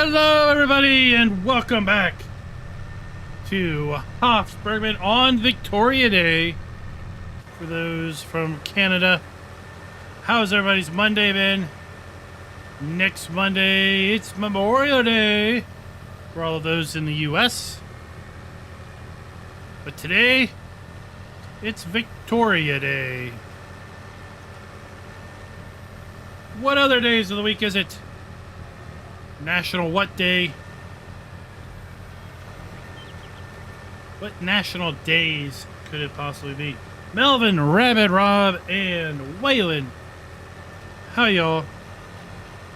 Hello, everybody, and welcome back to Hof Bergmann on Victoria Day. For those from Canada, how's everybody's Monday been? Next Monday, it's Memorial Day for all of those in the U.S. But today, it's Victoria Day. What other days of the week is it? National what day? What national days could it possibly be? Melvin, Rabbit Rob, and Waylon. How y'all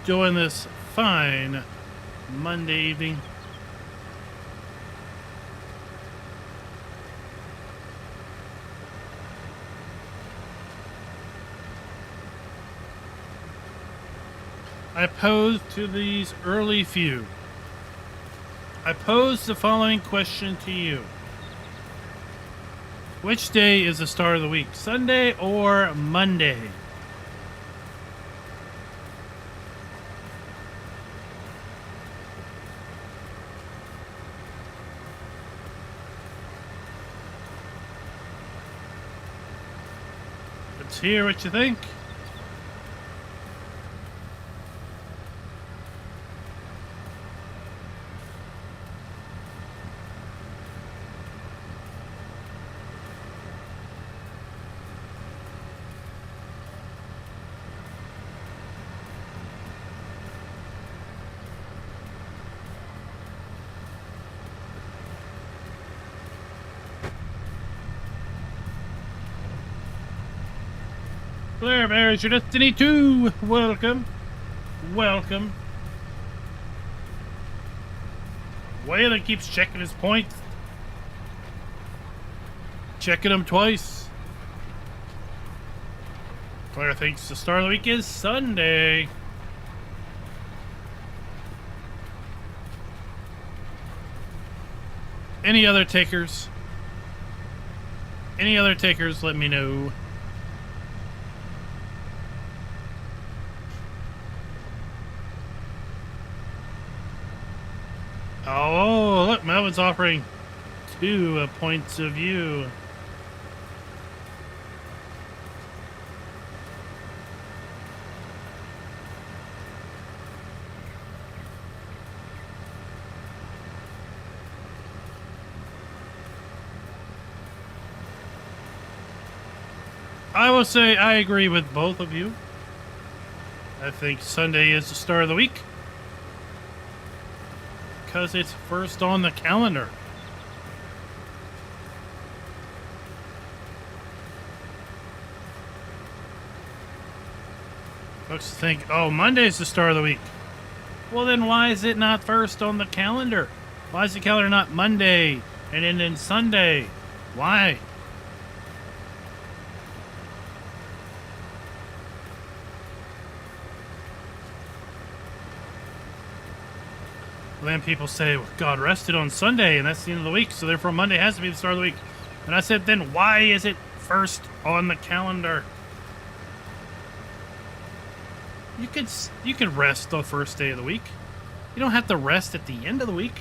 doing this fine Monday evening? I pose to these early few. I pose the following question to you. Which day is the start of the week? Sunday or Monday? Let's hear what you think. Blair Bears, your Destiny 2. Welcome. Welcome. Waylon keeps checking his points. Checking them twice. Claire thinks the start of the week is Sunday. Any other takers? Any other takers, let me know. Oh, look, Melvin's offering 2 points of view. I will say I agree with both of you. I think Sunday is the start of the week, because it's first on the calendar. Folks think, oh, Monday's the start of the week. Well, then why is it not first on the calendar? Why is the calendar not Monday and then Sunday? Why? Then people say, well, God rested on Sunday, and that's the end of the week, so therefore Monday has to be the start of the week. And I said, then why is it first on the calendar? You could rest the first day of the week. You don't have to rest at the end of the week.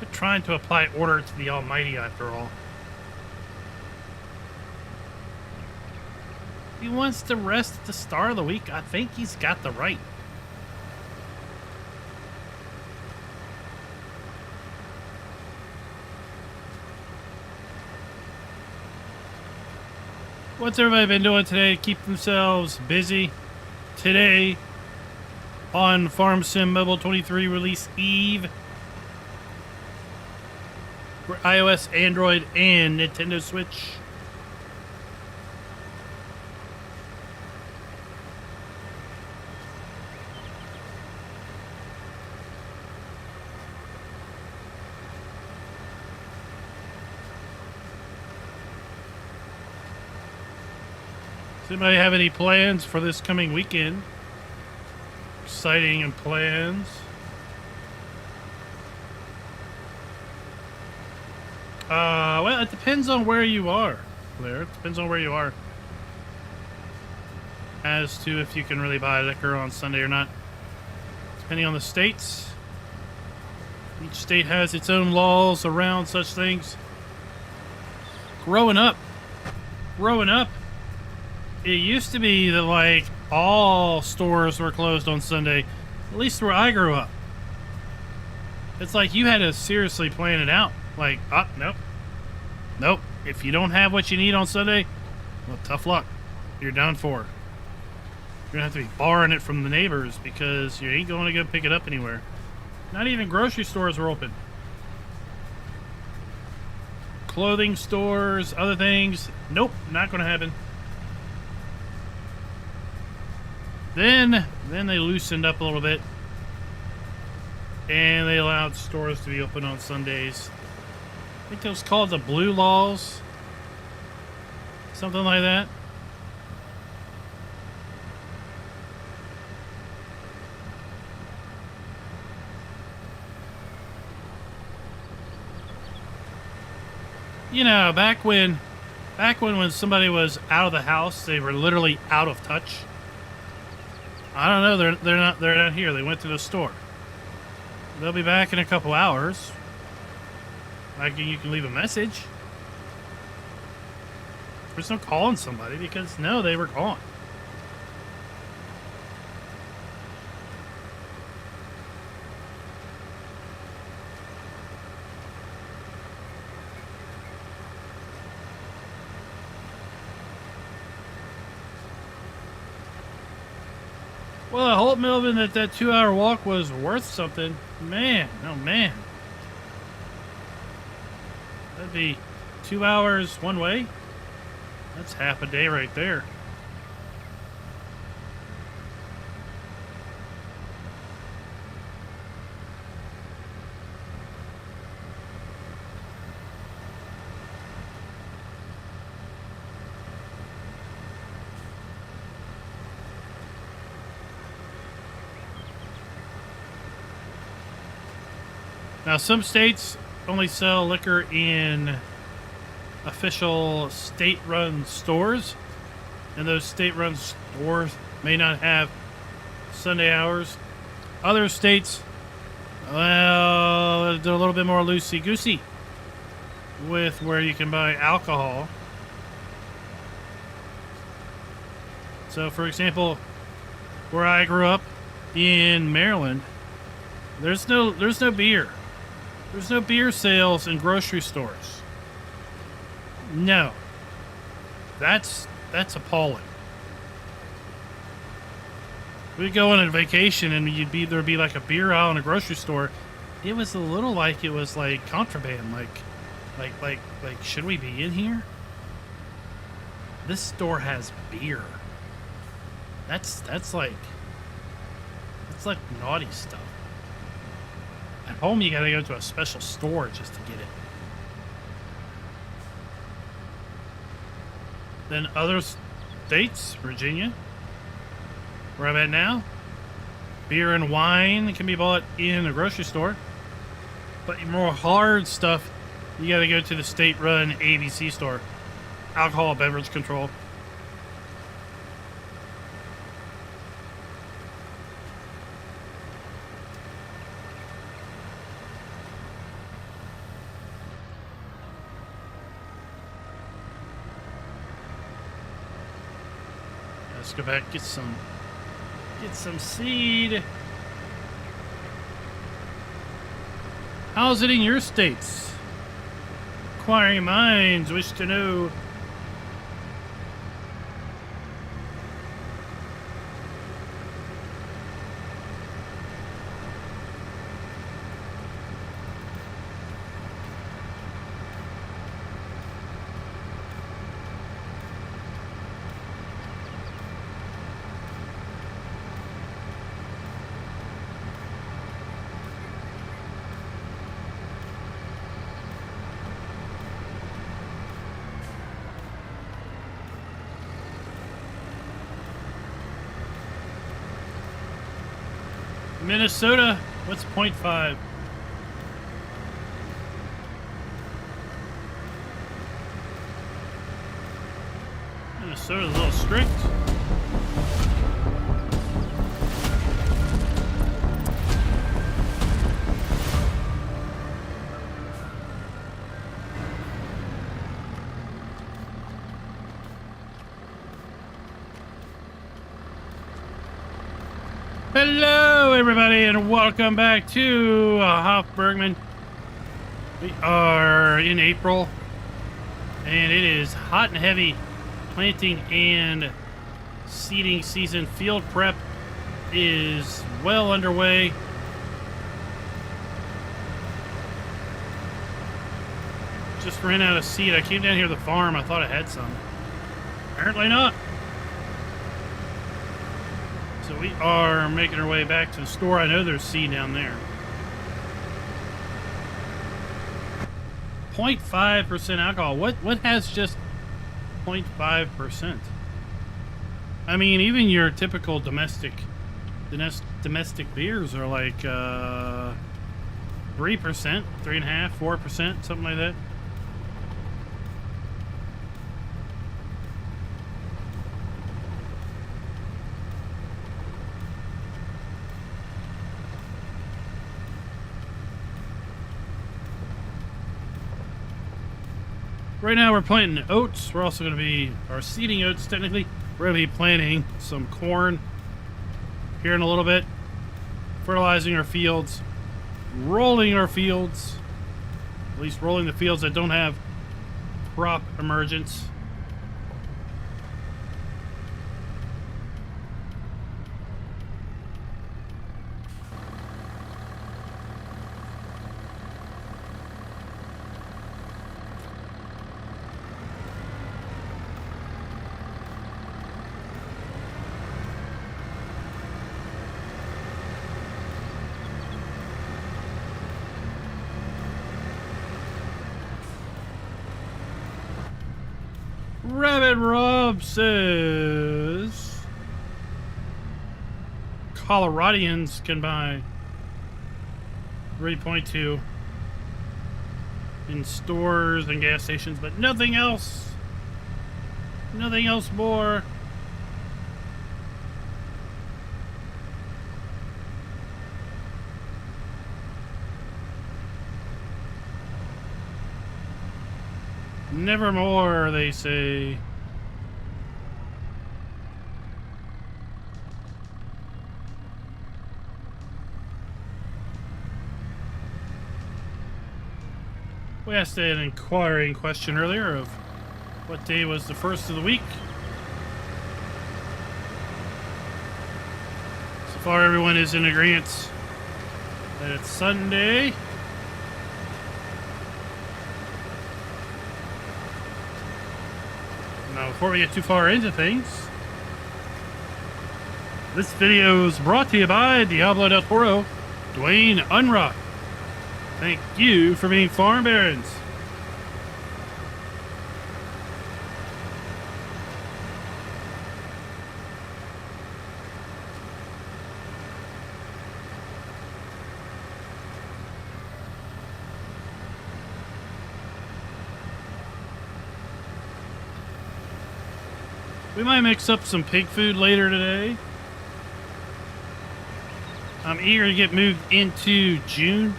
We're trying to apply order to the Almighty after all. He wants to rest at the start of the week. I think he's got the right. What's everybody been doing today to keep themselves busy? Today, on Farm Sim Mobile 23 release eve, for iOS, Android, and Nintendo Switch. Does anybody have any plans for this coming weekend? Exciting plans. Well, it depends on where you are, Blair. It depends on where you are. as to if you can really buy liquor on Sunday or not, depending on the states. Each state has its own laws around such things. Growing up, it used to be that, like, all stores were closed on Sunday, at least where I grew up. It's like you had to seriously plan it out. Like, nope. If you don't have what you need on Sunday, well, tough luck. You're done for. You're going to have to be borrowing it from the neighbors because you ain't going to go pick it up anywhere. Not even grocery stores were open. Clothing stores, other things, nope, not going to happen. Then they loosened up a little bit, and they allowed stores to be open on Sundays. I think it was called the Blue Laws, something like that. You know, back when somebody was out of the house, they were literally out of touch. I don't know. They're not here. They went to the store. They'll be back in a couple hours. You can leave a message. There's no calling somebody because no, they were gone. Well, I hope, Melvin, that 2-hour walk was worth something. Man, oh man. That'd be 2 hours one way. That's half a day right there. Now, some states only sell liquor in official state-run stores, and those state-run stores may not have Sunday hours. Other states, well, they're a little bit more loosey-goosey with where you can buy alcohol. So, for example, where I grew up in Maryland, there's no beer. There's no beer sales in grocery stores. No. That's appalling. We'd go on a vacation and there'd be like a beer aisle in a grocery store. It was a little like it was like contraband. Like should we be in here? This store has beer. That's like naughty stuff. At home, you gotta go to a special store just to get it. Then other states, Virginia, where I'm at now, beer and wine can be bought in a grocery store. But more hard stuff, you gotta go to the state-run ABC store, alcohol beverage control. Let's go back, get some seed. How's it in your states? Inquiring minds wish to know. Minnesota, what's 0.5? Minnesota's a little strict. Hello, everybody, and welcome back to Hof Bergmann. We are in April, and it is hot and heavy planting and seeding season. Field prep is well underway. Just ran out of seed. I came down here to the farm. I thought I had some. Apparently not. So we are making our way back to the store. I know there's seed down there. 0.5% alcohol. What has just 0.5%? I mean, even your typical domestic beers are like 3%, 3.5%, 4%, something like that. Right now we're planting oats. We're also going to be, or seeding oats technically. We're going to be planting some corn here in a little bit. Fertilizing our fields. Rolling our fields. At least rolling the fields that don't have crop emergence. Rabbit Rob says Coloradians can buy 3.2 in stores and gas stations, but nothing else. Nothing else more. Nevermore, they say. We asked an inquiring question earlier of what day was the first of the week. So far, everyone is in agreement that it's Sunday. Now, before we get too far into things, this video is brought to you by Diablo del Toro, Dwayne Unrock. Thank you for being farm barons. We might mix up some pig food later today. I'm eager to get moved into June.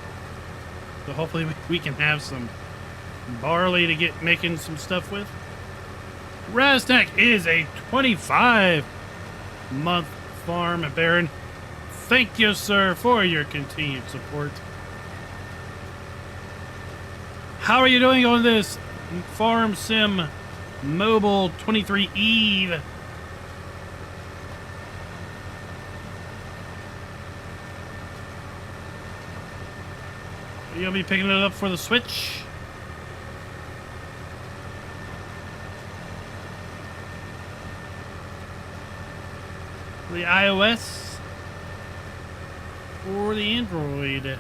So hopefully we can have some barley to get making some stuff with. Raznak is a 25-month farm baron. Thank you, sir, for your continued support. How are you doing on this Farm Sim Mobile 23 Eve? Are you gonna be picking it up for the Switch? The iOS or the Android?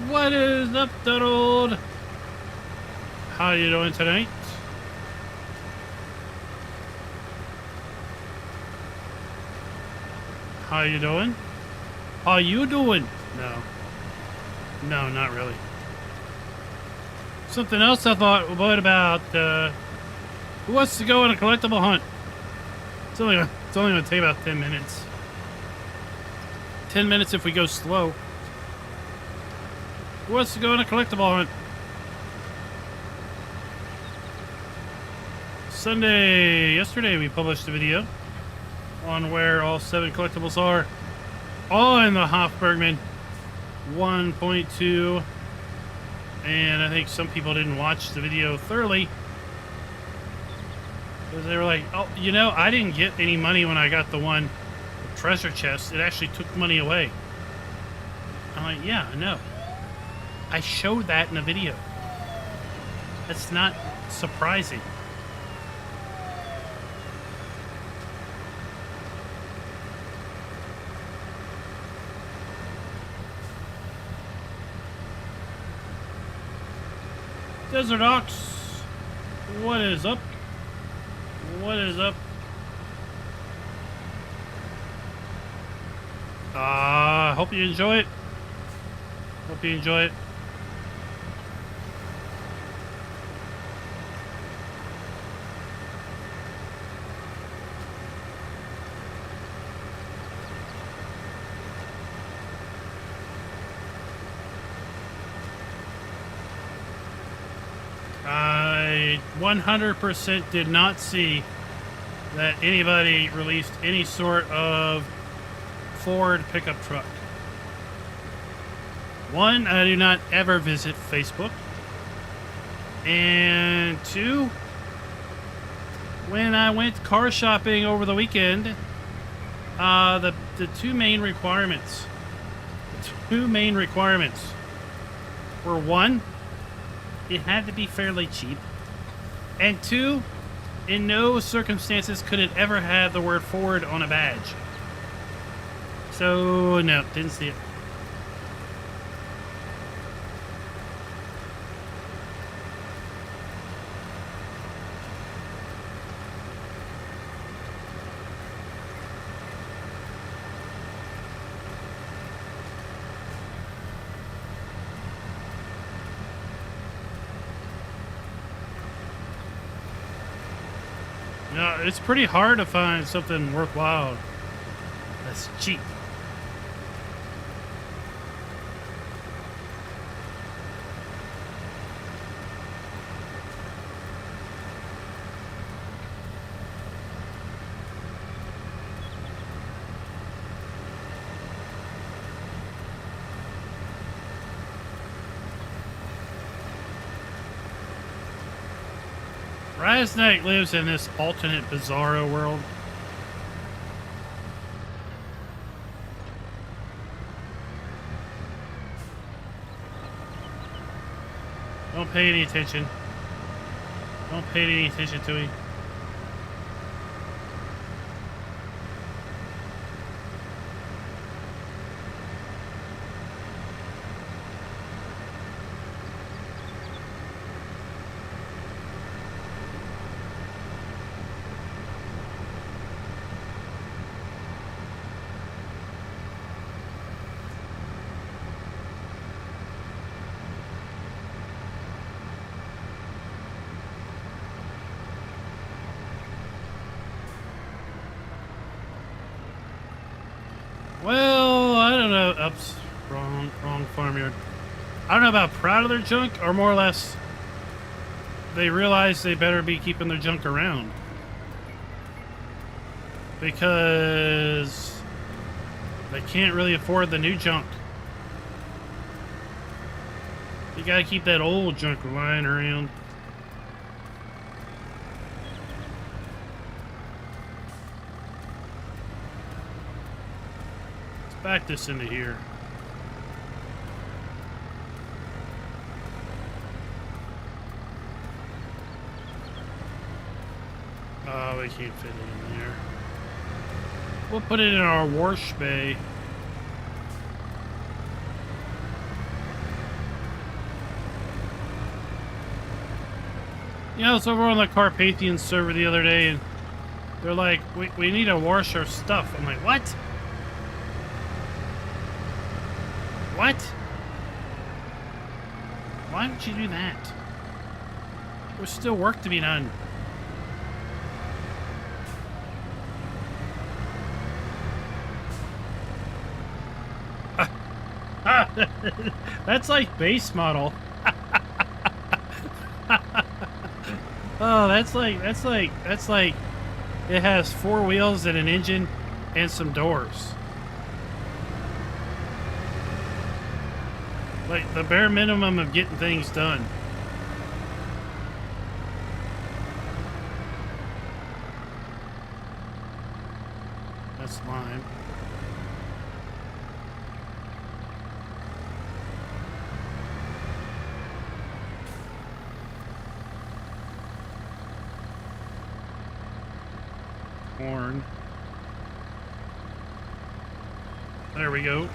What is up, Donald? How you doing tonight? How you doing? How you doing? No. No, not really. Something else I thought about, who wants to go on a collectible hunt? It's only going to take about 10 minutes. 10 minutes if we go slow. Who wants to go on a collectible hunt? Yesterday we published a video on where all 7 collectibles are on the Hof Bergmann 1.2, and I think some people didn't watch the video thoroughly because they were like, oh, you know, I didn't get any money when I got the one with treasure chest. It actually took money away. I'm like, yeah, I know. I showed that in a video. That's not surprising. Desert Ox, what is up? What is up? Hope you enjoy it. Hope you enjoy it. I 100% did not see that anybody released any sort of Ford pickup truck. One, I do not ever visit Facebook. And two, when I went car shopping over the weekend, the two main requirements were, one, it had to be fairly cheap, and two, in no circumstances could it ever have the word Ford on a badge. So no, didn't see it. No, it's pretty hard to find something worthwhile that's cheap. Rise Knight lives in this alternate bizarro world. Don't pay any attention. Don't pay any attention to me. Well, I don't know. Oops, wrong farmyard. I don't know about proud of their junk, or more or less they realize they better be keeping their junk around, because they can't really afford the new junk. You gotta keep that old junk lying around. Back this into here. Oh, we can't fit it in there. We'll put it in our wash bay. You know, I was over on the Carpathian server the other day, and they're like, we need to wash our stuff. I'm like, what? What? Why would you do that? There's still work to be done. That's like base model. Oh, that's like it has 4 wheels and an engine and some doors. Like the bare minimum of getting things done. That's mine. Horn. There we go.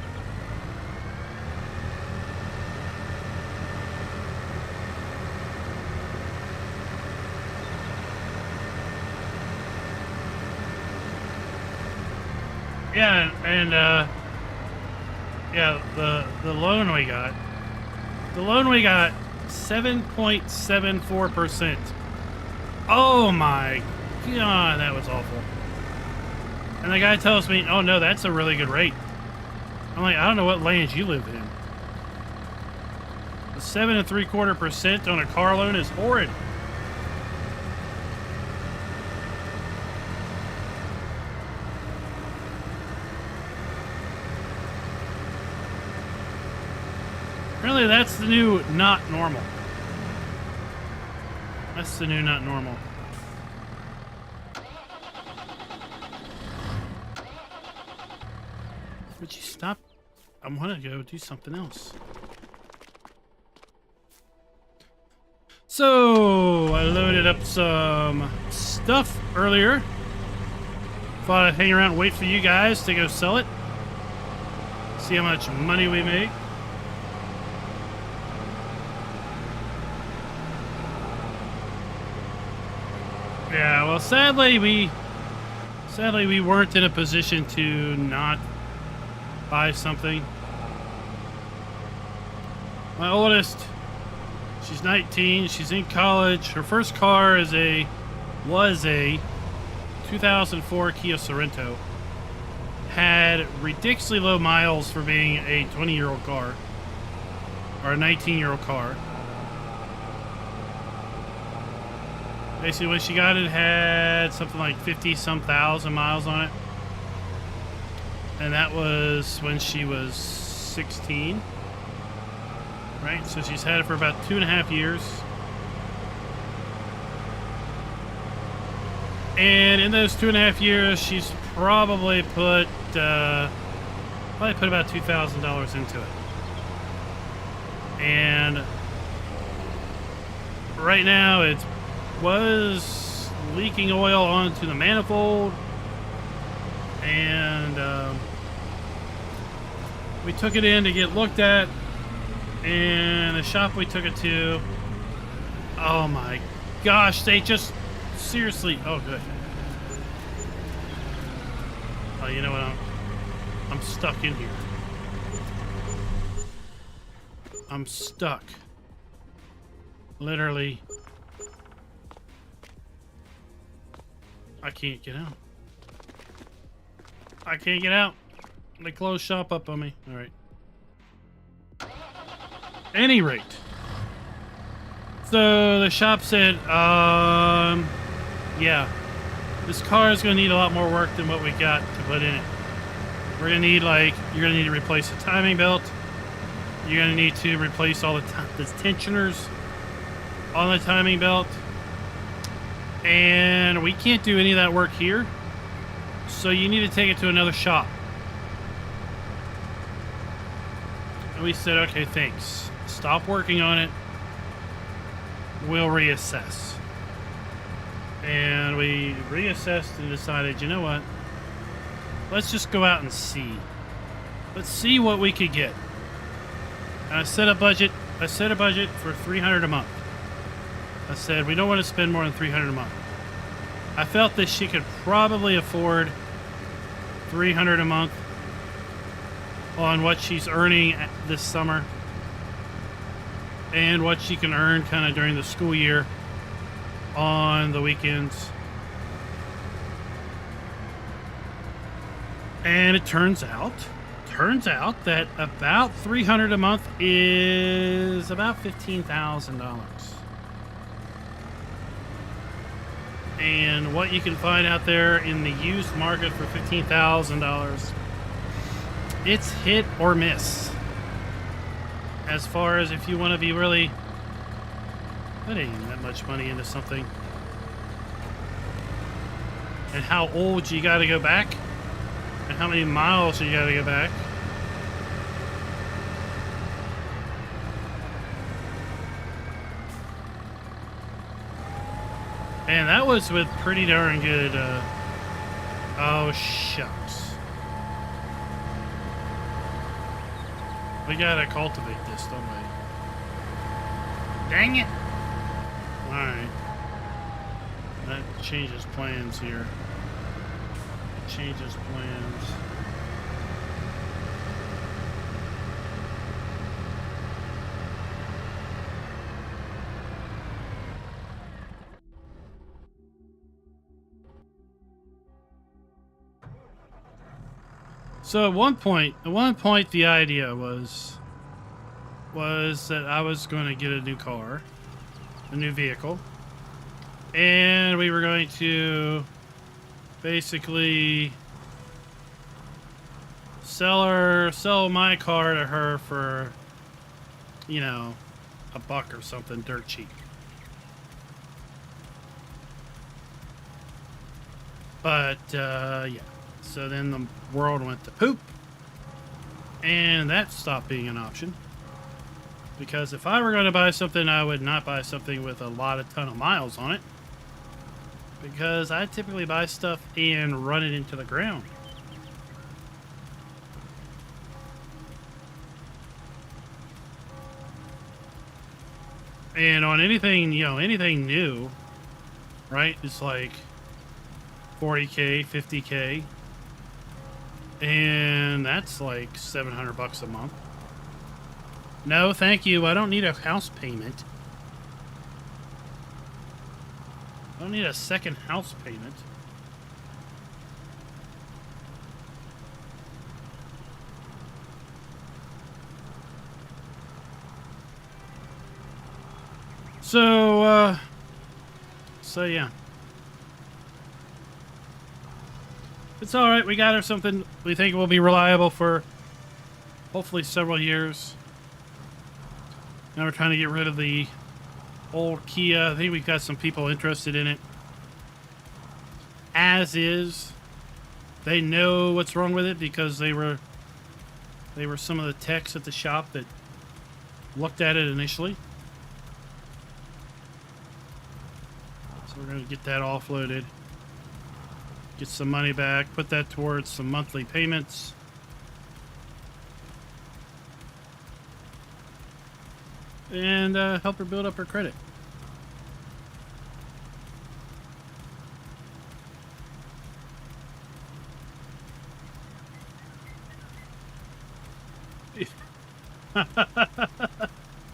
Yeah, and yeah, the loan we got. The loan we got 7.74%. Oh my God, that was awful. And the guy tells me, oh no, that's a really good rate. I'm like, I don't know what land you live in. The 7.75% on a car loan is horrid. Apparently that's the new not normal. That's the new not normal. Would you stop? I want to go do something else. So, I loaded up some stuff earlier. Thought I'd hang around and wait for you guys to go sell it. See how much money we make. Yeah, well, sadly we weren't in a position to not buy something. My oldest, she's 19, she's in college. Her first car was a 2004 Kia Sorento. Had ridiculously low miles for being a 20-year-old car, or a 19-year-old car. Basically, when she got it, had something like 50-some thousand miles on it. And that was when she was 16. Right? So she's had it for about 2.5 years. And in those 2.5 years, she's probably put about $2,000 into it. And right now, it was leaking oil onto the manifold. And we took it in to get looked at. And the shop we took it to, oh my gosh, they just seriously, oh good. Oh, you know what, I'm stuck in here. I'm stuck. Literally. I can't get out. I can't get out. They closed shop up on me. All right. Any rate, so the shop said, yeah, this car is going to need a lot more work than what we got to put in it. We're going to need, like, you're going to need to replace the timing belt. You're going to need to replace all the tensioners on the timing belt. And we can't do any of that work here. So you need to take it to another shop. And we said, okay, thanks. Stop working on it. We'll reassess. And we reassessed and decided, you know what? Let's just go out and see. Let's see what we could get. And I set a budget for $300 a month. I said, we don't want to spend more than $300 a month. I felt that she could probably afford $300 a month on what she's earning this summer and what she can earn kind of during the school year on the weekends. And it turns out that about $300 a month is about $15,000. And what you can find out there in the used market for $15,000, it's hit or miss. As far as if you want to be really putting that much money into something. And how old you got to go back. And how many miles you got to go back. And that was with pretty darn good, oh, shucks. We gotta cultivate this, don't we? Dang it! Alright. That changes plans here. It changes plans. So at one point, the idea was that I was going to get a new car, a new vehicle, and we were going to basically sell my car to her for, you know, $1 or something dirt cheap. But yeah. So then the world went to poop, and that stopped being an option. Because if I were going to buy something, I would not buy something with a ton of miles on it. Because I typically buy stuff and run it into the ground. And on anything, you know, anything new, right? It's like $40K, $50K. And that's like $700 a month. No, thank you. I don't need a house payment. I don't need a second house payment. So yeah. It's all right. We got her something we think will be reliable for hopefully several years. Now we're trying to get rid of the old Kia. I think we've got some people interested in it. As is, they know what's wrong with it because they were some of the techs at the shop that looked at it initially. So we're going to get that offloaded. Get some money back, put that towards some monthly payments. And help her build up her credit.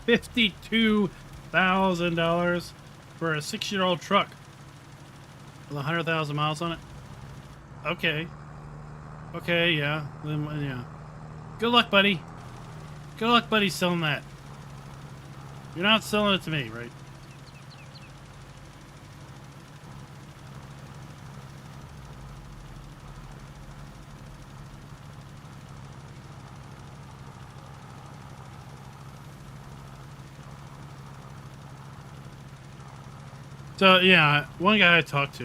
$52,000 for a 6-year-old truck with 100,000 miles on it. Okay. Okay, yeah. Then, yeah. Good luck, buddy. Good luck, buddy, selling that. You're not selling it to me, right? So, yeah, one guy I talked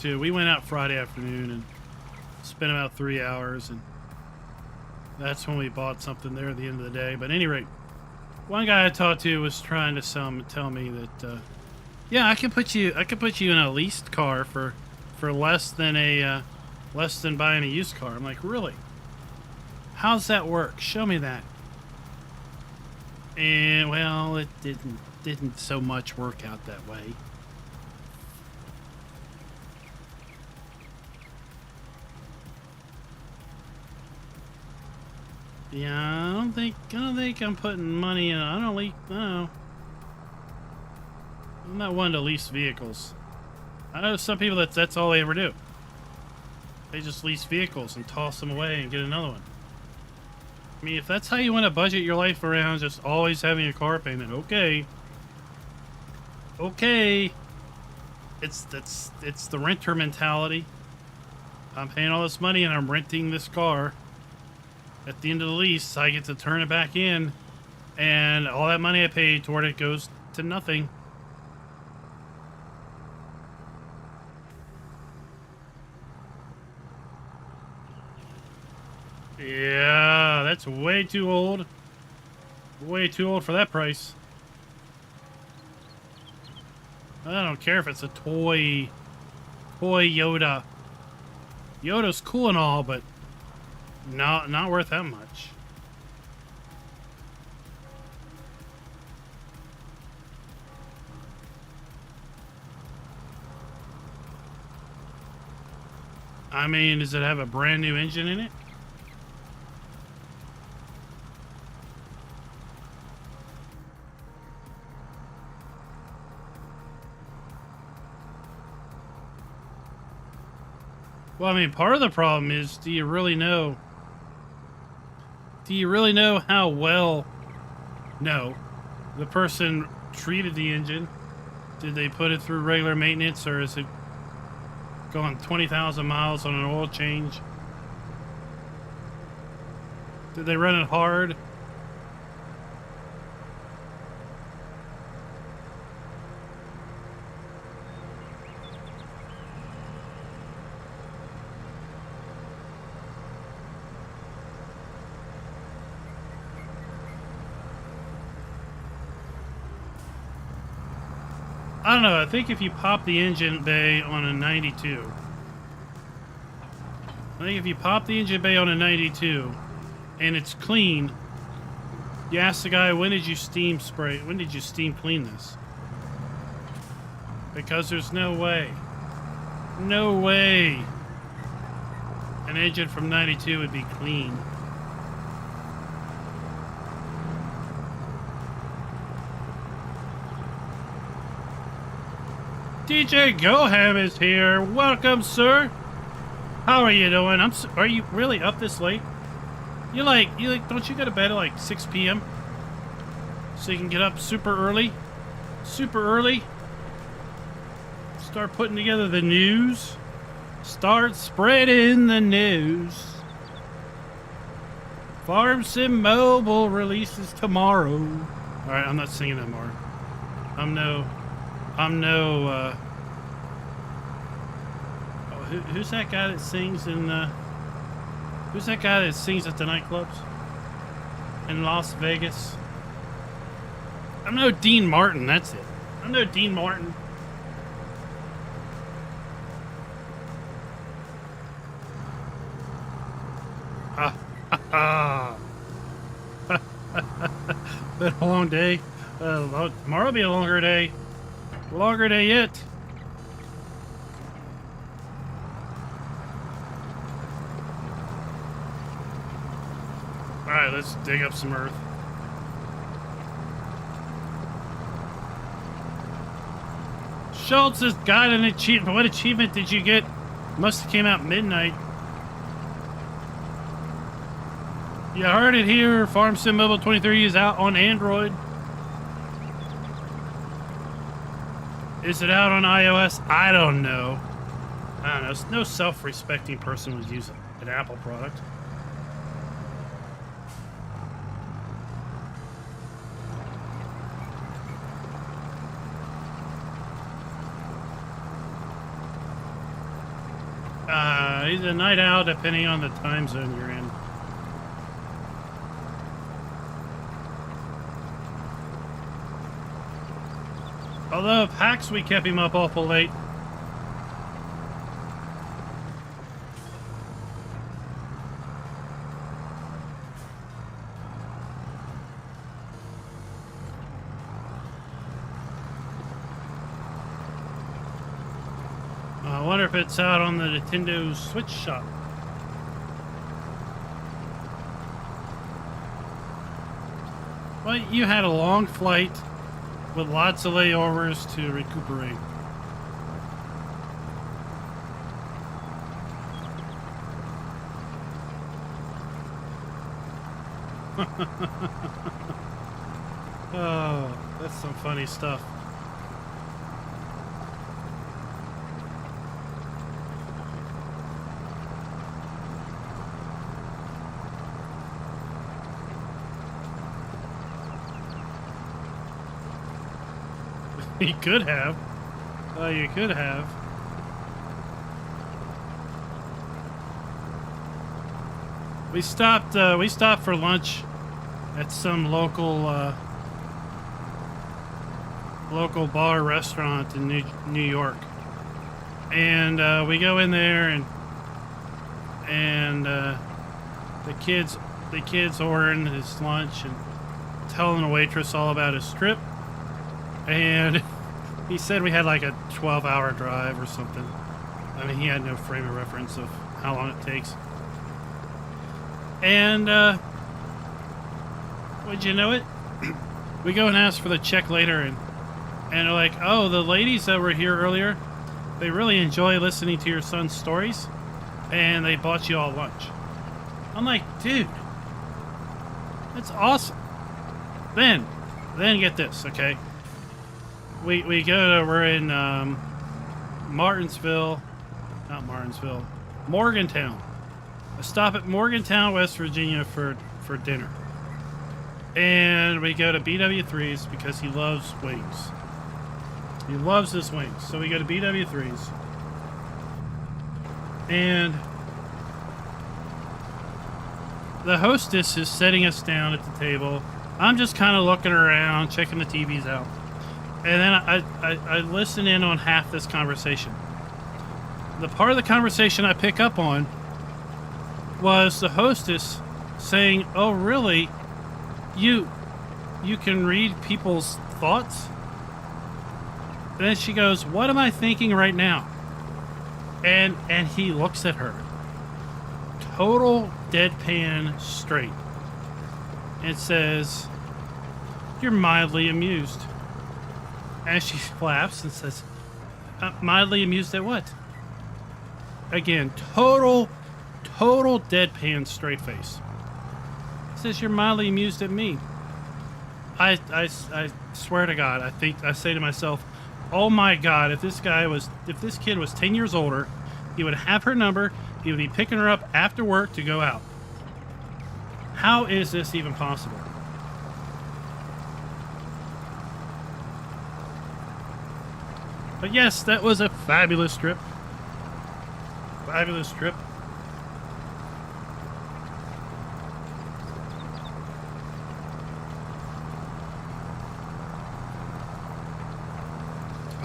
to, we went out Friday afternoon and spent about 3 hours, and that's when we bought something there at the end of the day. But at any rate, one guy I talked to was trying to tell me that, yeah, I can put you in a leased car for less than buying a used car. I'm like, really? How's that work? Show me that. And well, it didn't so much work out that way. Yeah, I don't think I'm putting money in. I don't know. I'm not one to lease vehicles. I know some people that's all they ever do. They just lease vehicles and toss them away and get another one. I mean, if that's how you want to budget your life around, just always having a car payment, okay. Okay. It's the renter mentality. I'm paying all this money and I'm renting this car. At the end of the lease, I get to turn it back in, and all that money I paid toward it goes to nothing. Yeah, that's way too old. Way too old for that price. I don't care if it's a toy Yoda. Yoda's cool and all, but not worth that much. I mean, does it have a brand new engine in it? Well, I mean, part of the problem is, do you really know how well the person treated the engine? Did they put it through regular maintenance, or is it going 20,000 miles on an oil change? Did they run it hard? I don't know. I think if you pop the engine bay on a 92, and it's clean, you ask the guy, when did you steam clean this? Because there's no way an engine from 92 would be clean. DJ Goham is here. Welcome, sir. How are you doing? Are you really up this late? You like, don't you go to bed at like 6 p.m.? So you can get up super early? Start putting together the news? Start spreading the news. Farm Sim Mobile releases tomorrow. Alright, I'm not singing that more. Who's that guy that sings in, who's that guy that sings at the nightclubs in Las Vegas? I'm no Dean Martin, that's it. I'm no Dean Martin. Been a long day. Tomorrow will be a longer day. Longer day yet. Alright, let's dig up some earth. Schultz has got an achievement. What achievement did you get? Must have came out midnight. You heard it here. Farm Sim Mobile 23 is out on Android. Is it out on iOS? I don't know. I don't know. No self-respecting person would use an Apple product. He's a night owl depending on the time zone you're in. Although PAX Week kept him up awful late. wonder if it's out on the Nintendo Switch shop. Well, you had a long flight with lots of layovers to recuperate. Oh, that's some funny stuff. You could have. Oh, you could have. We stopped for lunch at some local local bar restaurant in New York, and we go in there, and the kids ordering his lunch and telling the waitress all about his trip, and he said we had like a 12-hour drive or something. I mean, he had no frame of reference of how long it takes. And would you know it? We go and ask for the check later, and they're like, oh, the ladies that were here earlier, they really enjoy listening to your son's stories, and they bought you all lunch. I'm like, dude, that's awesome. Then get this, okay? We're in Morgantown. I stop at Morgantown, West Virginia for dinner. And we go to BW3's because he loves wings. He loves his wings. So we go to BW3's. And the hostess is setting us down at the table. I'm just kind of looking around, checking the TVs out. And then I listen in on half this conversation. The part of the conversation I pick up on was the hostess saying, oh, really? You can read people's thoughts? And then she goes, what am I thinking right now? And he looks at her. Total deadpan straight. And says, you're mildly amused. And she laughs and says, mildly amused at what? Again, total deadpan straight face. Says you're mildly amused at me. I swear to God, I say to myself, oh my God, if this kid was 10 years older, he would have her number, he would be picking her up after work to go out. How is this even possible? But yes, that was a fabulous trip. Fabulous trip.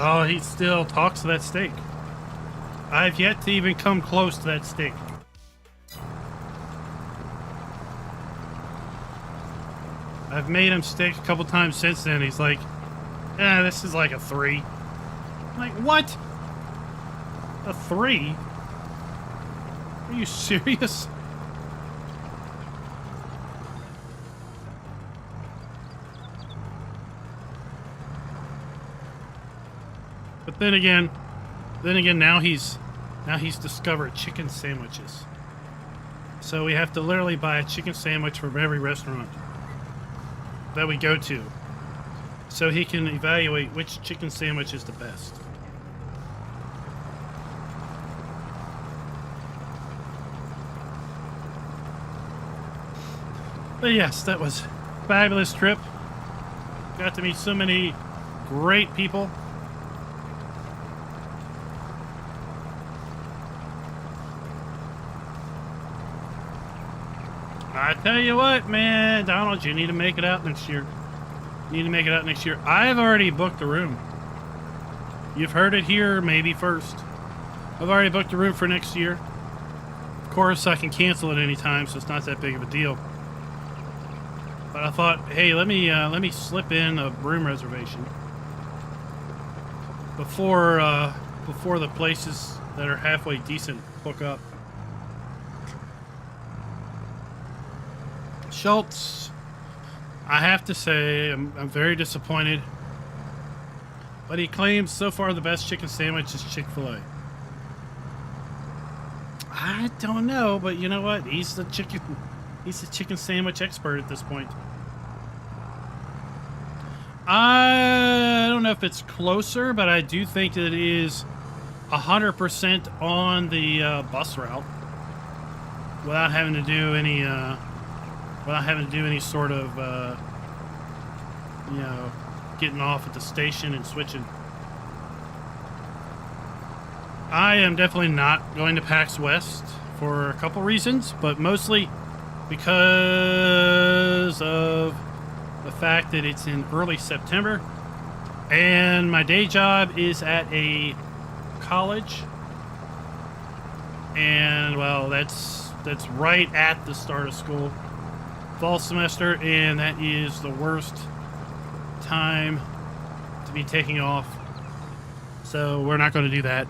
Oh, he still talks to that steak. I've yet to even come close to that steak. I've made him steak a couple times since then. He's like, yeah, this is like a 3. I'm like, what? A 3? Are you serious? But then again, now he's discovered chicken sandwiches. So we have to literally buy a chicken sandwich from every restaurant that we go to, so he can evaluate which chicken sandwich is the best. But yes, that was a fabulous trip. Got to meet so many great people. I tell you what, man, Donald, you need to make it out next year. You need to make it out next year. I've already booked a room. You've heard it here, maybe first. I've already booked a room for next year. Of course, I can cancel at any time, so it's not that big of a deal. But I thought, hey, let me slip in a room reservation before the place is that are halfway decent hook up. Schultz, I have to say, I'm very disappointed. But he claims so far the best chicken sandwich is Chick-fil-A. I don't know, but you know what? He's the chicken sandwich expert at this point. I don't know if it's closer, but I do think that it is 100% on the bus route without having to do any sort of you know, getting off at the station and switching. I am definitely not going to PAX West for a couple reasons, but mostly because of the fact that it's in early September and my day job is at a college, and well, that's right at the start of school, fall semester, and that is the worst time to be taking off, so we're not going to do that.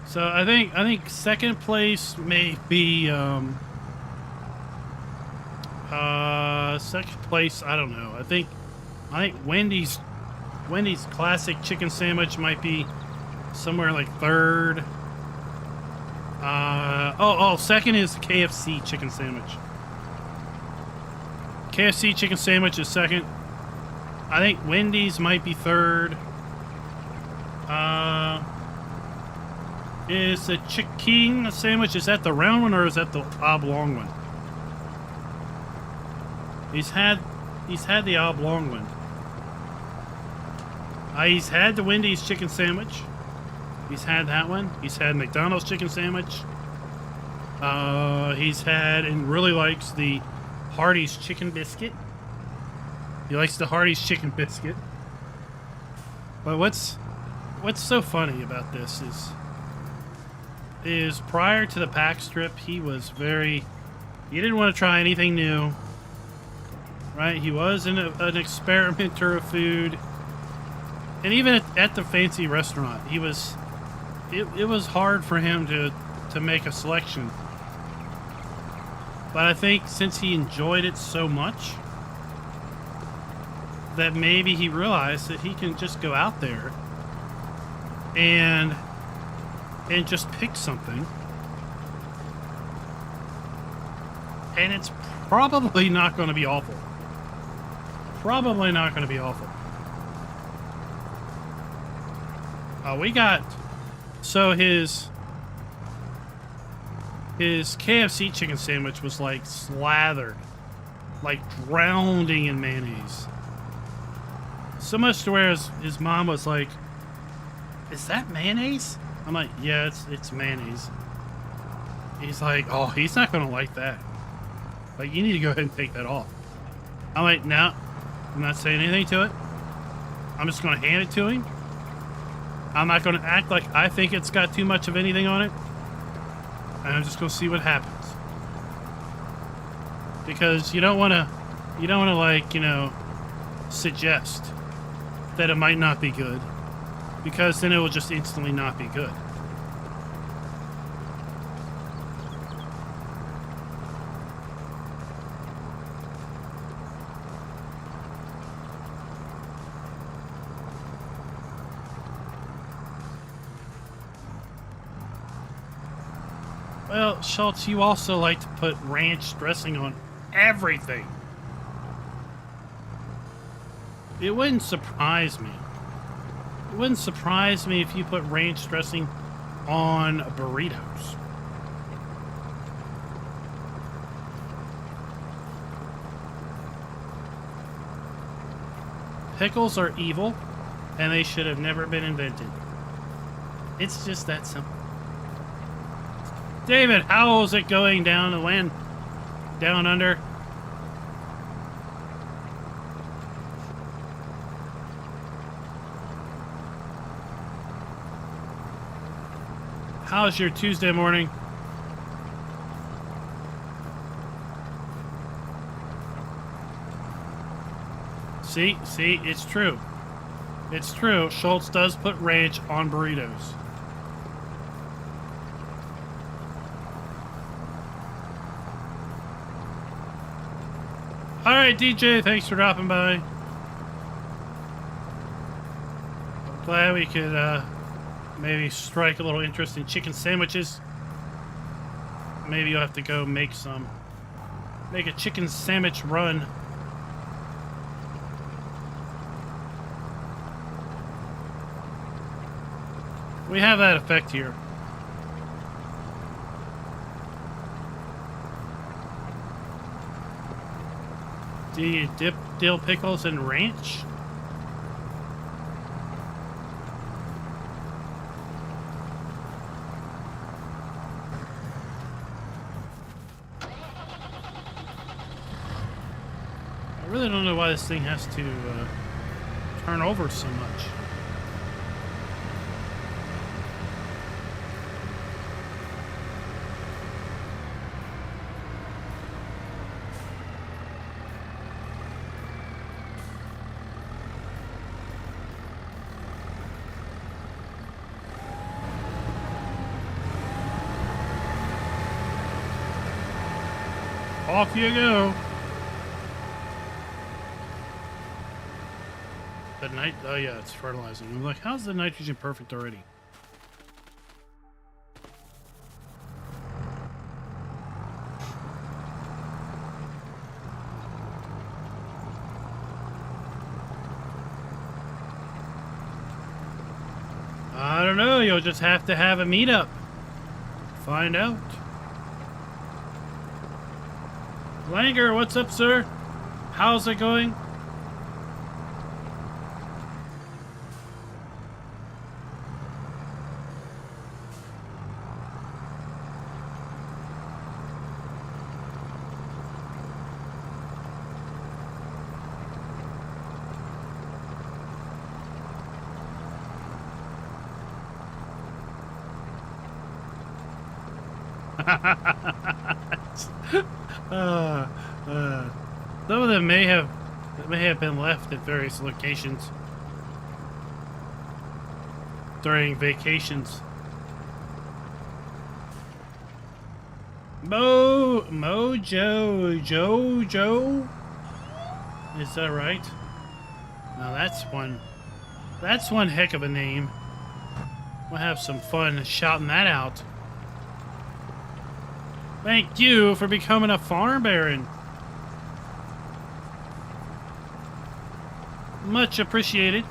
So I think second place may be second place, I don't know. I think Wendy's classic chicken sandwich might be somewhere like third. Second is KFC chicken sandwich. KFC chicken sandwich is second. I think Wendy's might be third. Is the King sandwich, is that the round one or is that the oblong one? He's had the oblong one. He's had the Wendy's chicken sandwich. He's had that one. He's had McDonald's chicken sandwich. He's had and really likes the Hardee's chicken biscuit. He likes the Hardee's chicken biscuit. But what's so funny about this is prior to the PAX trip, he didn't want to try anything new, right? He was an experimenter of food, and even at the fancy restaurant, it was hard for him to make a selection. But I think since he enjoyed it so much, that maybe he realized that he can just go out there and just pick something, and it's probably not going to be awful. Probably not going to be awful. So his KFC chicken sandwich was like slathered, like drowning in mayonnaise. So much to where his mom was like, "Is that mayonnaise?" I'm like, "Yeah, it's mayonnaise." He's like, "Oh, he's not gonna like that. Like, you need to go ahead and take that off." I'm like, "No, I'm not saying anything to it. I'm just gonna hand it to him. I'm not gonna act like I think it's got too much of anything on it. And I'm just gonna see what happens." Because you don't wanna like, you know, suggest that it might not be good, because then it will just instantly not be good. Well, Schultz, you also like to put ranch dressing on everything. It wouldn't surprise me. It wouldn't surprise me if you put ranch dressing on burritos. Pickles are evil, and they should have never been invented. It's just that simple. David, how is it going down the land? Down under? How's your Tuesday morning? See, it's true. It's true. Schultz does put ranch on burritos. All right, DJ, thanks for dropping by. I'm glad we could maybe strike a little interest in chicken sandwiches. Maybe you'll have to go make a chicken sandwich run. We have that effect here. Do you dip dill pickles in ranch? I really don't know why this thing has to turn over so much. Off you go. The night, oh yeah, it's fertilizing. I'm like, how's the nitrogen perfect already? I don't know. You'll just have to have a meetup. Find out. Langer, what's up, sir? How's it going? Some of them may have been left at various locations during vacations. Joe. Is that right? Now that's one heck of a name. We'll have some fun shouting that out. Thank you for becoming a farm baron. Much appreciated.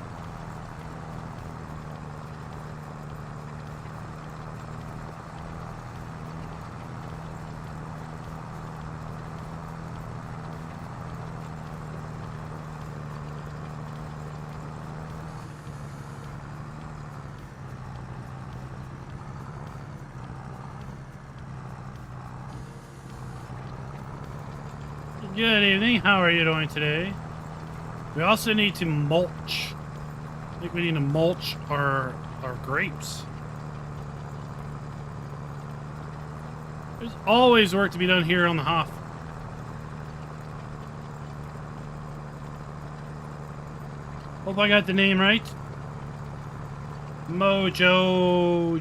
Good evening. How are you doing today? We also need to mulch. I think we need to mulch our grapes. There's always work to be done here on the Hof. Hope I got the name right. Joe.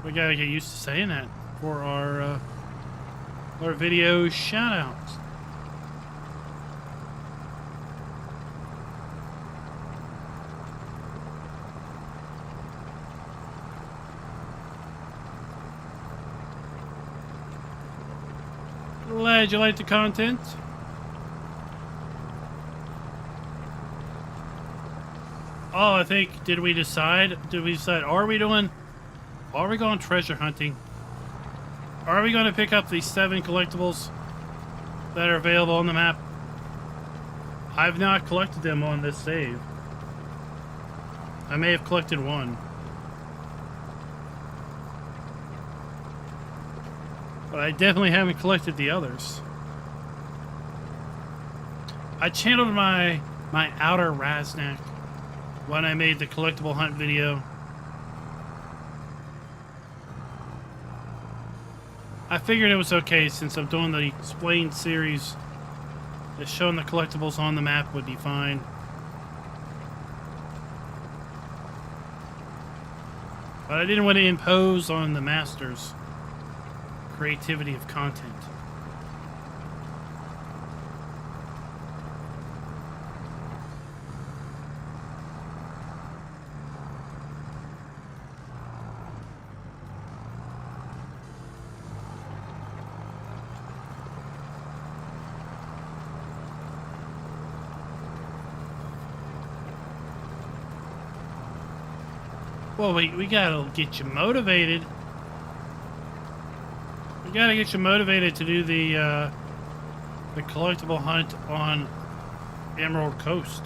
We gotta get used to saying that for our video shout-outs. Glad you like the content. Oh, I think, did we decide, are we going treasure hunting? Are we going to pick up the 7 collectibles that are available on the map? I've not collected them on this save. I may have collected one. But I definitely haven't collected the others. I channeled my outer Raznak when I made the collectible hunt video. I figured it was okay since I'm doing the explained series. Just showing the collectibles on the map would be fine. But I didn't want to impose on the masters creativity of content. Well, we gotta get you motivated. We gotta get you motivated to do the collectible hunt on Emerald Coast.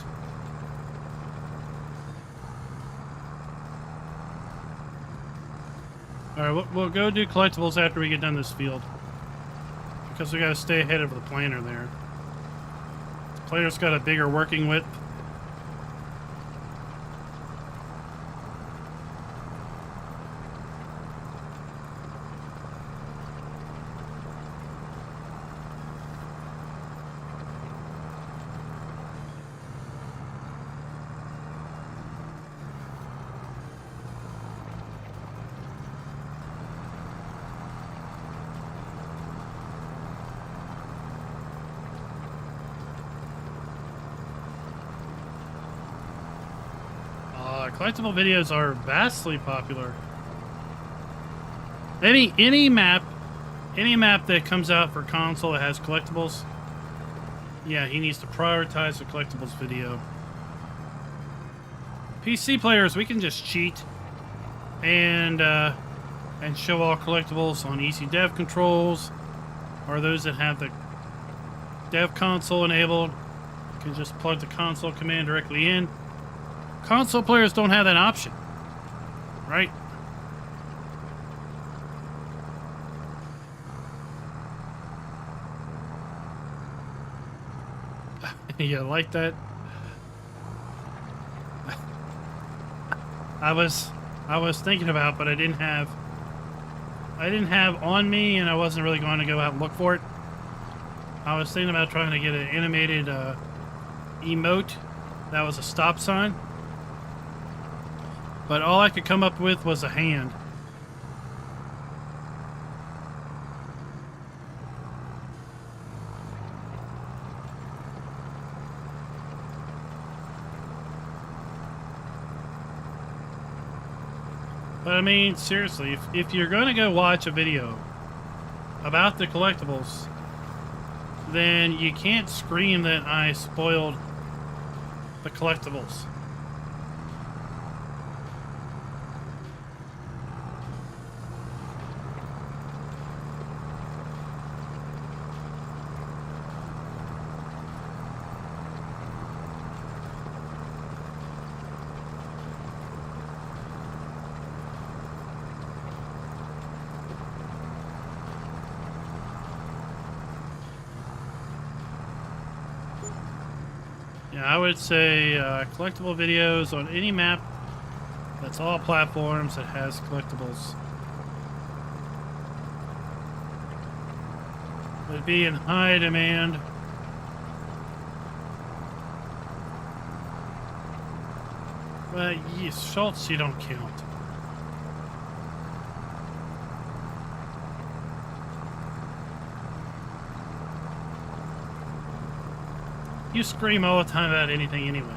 Alright, we'll go do collectibles after we get done this field. Because we gotta stay ahead of the planner there. The planner's got a bigger working width. Collectible videos are vastly popular. Any map that comes out for console that has collectibles, yeah, he needs to prioritize the collectibles video. PC players, we can just cheat and show all collectibles on easy dev controls, or those that have the dev console enabled can just plug the console command directly in. Console players don't have that option, right? You like that? I was thinking about, but I didn't have on me, and I wasn't really going to go out and look for it. I was thinking about trying to get an animated emote that was a stop sign. But all I could come up with was a hand. But I mean, seriously, if you're going to go watch a video about the collectibles, then you can't scream that I spoiled the collectibles. I would say collectible videos on any map that's all platforms that has collectibles would be in high demand. But yes, Schultz, you don't count. You scream all the time about anything anyway.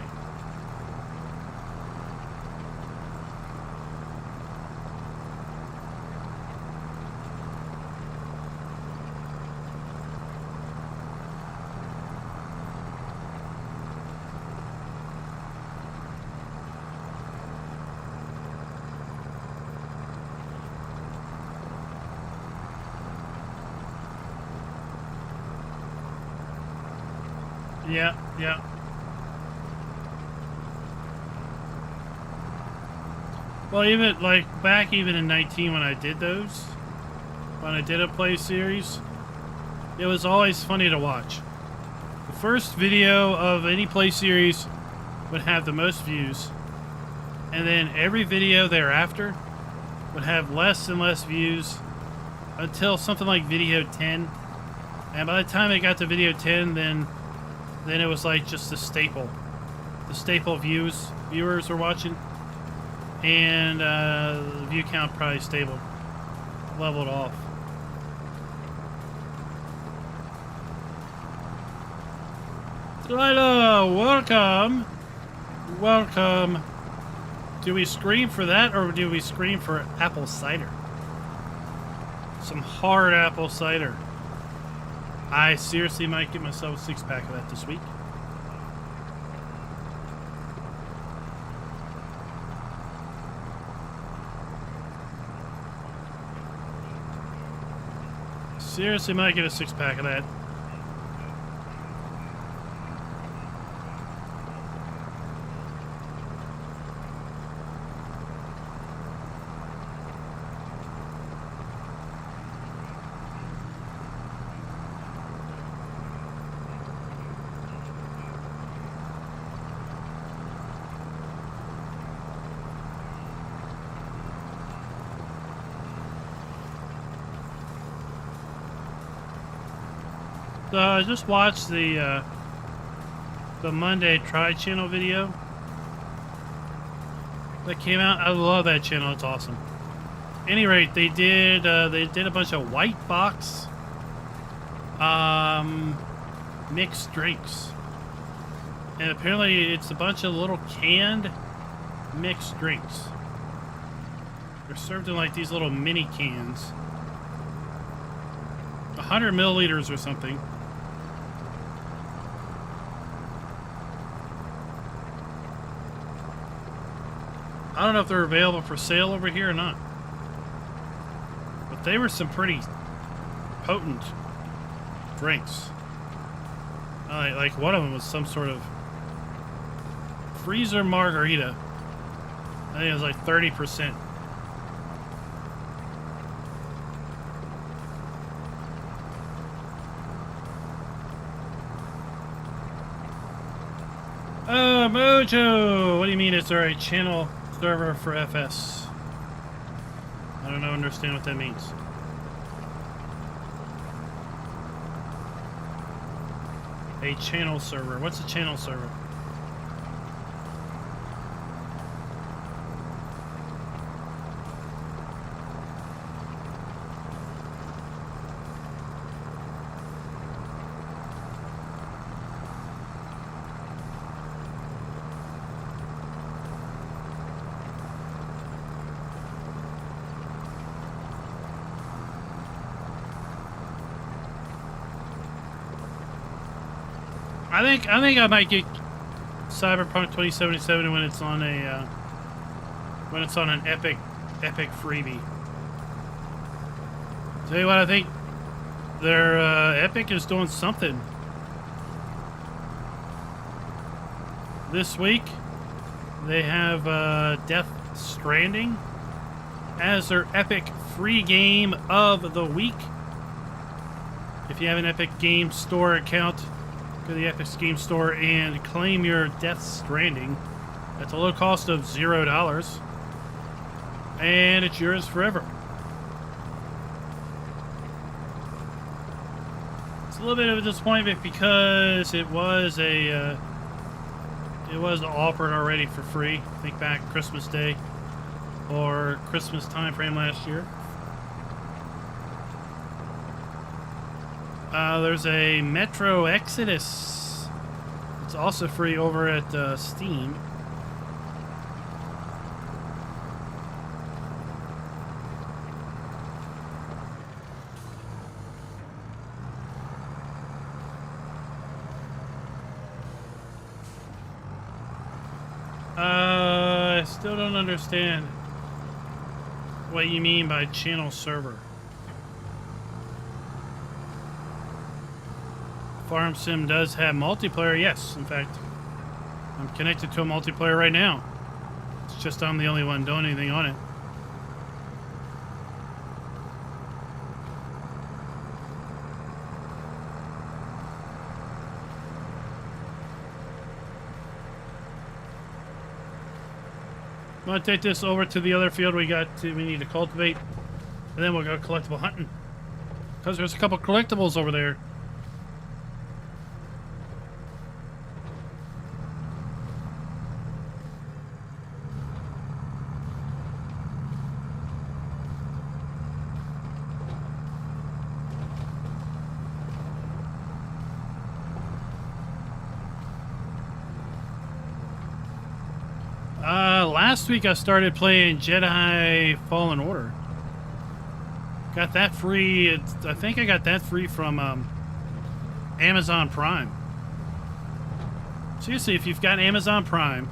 Yeah, yeah. Well, even like back even in 19 when I did those, when I did a play series, it was always funny to watch. The first video of any play series would have the most views, and then every video thereafter would have less and less views until something like video 10. And by the time it got to video 10, then it was like just the staple. The staple viewers were watching. And the view count probably leveled off. Delilah, welcome. Welcome. Do we scream for that, or do we scream for apple cider? Some hard apple cider. I seriously might get myself a 6-pack of that this week. Seriously might get a 6-pack of that. So I just watched the Monday Try channel video that came out. I love that channel. It's awesome. Any rate, they did a bunch of white box mixed drinks, and apparently it's a bunch of little canned mixed drinks. They're served in like these little mini cans, 100 milliliters or something. I don't know if they're available for sale over here or not. But they were some pretty potent drinks. Like one of them was some sort of freezer margarita. I think it was like 30%. Mojo! What do you mean, is there a channel server for FS? I don't understand what that means. A channel server. What's a channel server? I think I might get Cyberpunk 2077 when it's on an epic freebie. Tell you what, I think their Epic is doing something this week. They have Death Stranding as their Epic free game of the week. If you have an Epic Game Store account, go to the Epic Game Store and claim your Death Stranding at the low cost of $0, and it's yours forever. It's a little bit of a disappointment because it was offered already for free. I think back Christmas Day or Christmas time frame last year. There's a Metro Exodus. It's also free over at Steam. I still don't understand what you mean by channel server. Farm Sim does have multiplayer, yes. In fact, I'm connected to a multiplayer right now. It's just I'm the only one doing anything on it. I'm gonna take this over to the other field we need to cultivate, and then we'll go collectible hunting. Because there's a couple collectibles over there. Last week I started playing Jedi Fallen Order. Got that free. I think I got that free from Amazon Prime. Seriously, if you've got Amazon Prime,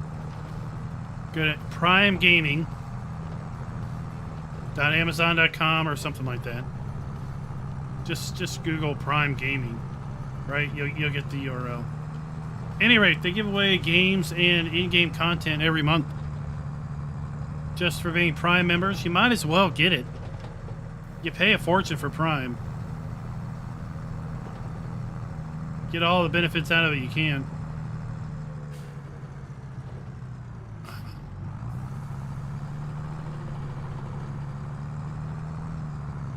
go to primegaming.amazon.com or something like that. Just Google Prime Gaming, right? You'll get the URL. At any rate, they give away games and in-game content every month. Just for being Prime members, you might as well get it. You pay a fortune for Prime. Get all the benefits out of it you can.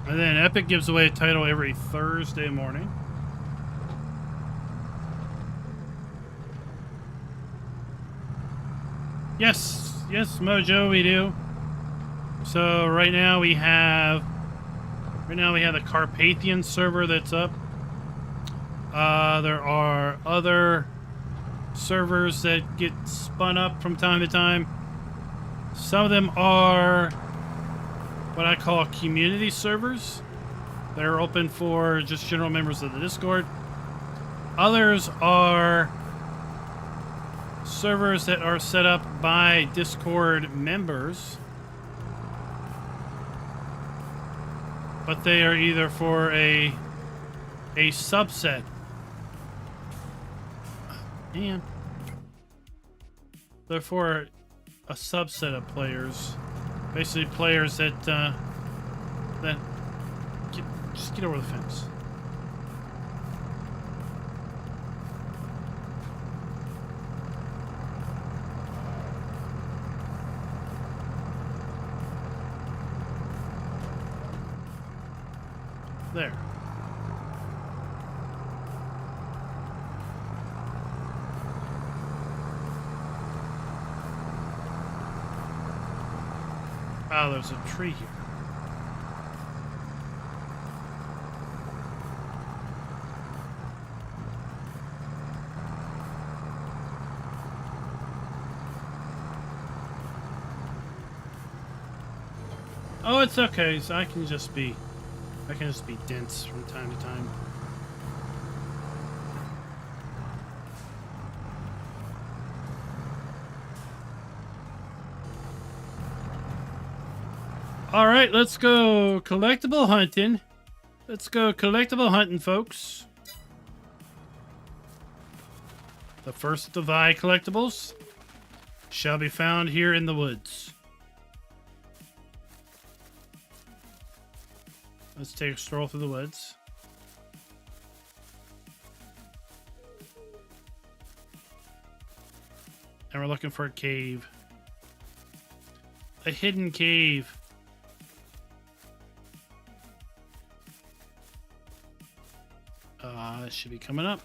And then Epic gives away a title every Thursday morning. Yes, Mojo, we do. So right now we have the Carpathian server that's up. There are other servers that get spun up from time to time. Some of them are what I call community servers. They're open for just general members of the Discord. Others are servers that are set up by Discord members, but they are either for a subset. And they're for a subset of players, basically players that just get over the fence. There. Oh, there's a tree here. Oh, it's okay. So I can just be dense from time to time. All right, let's go collectible hunting. Let's go collectible hunting, folks. The first of thy collectibles shall be found here in the woods. Let's take a stroll through the woods. And we're looking for a cave. A hidden cave. It should be coming up.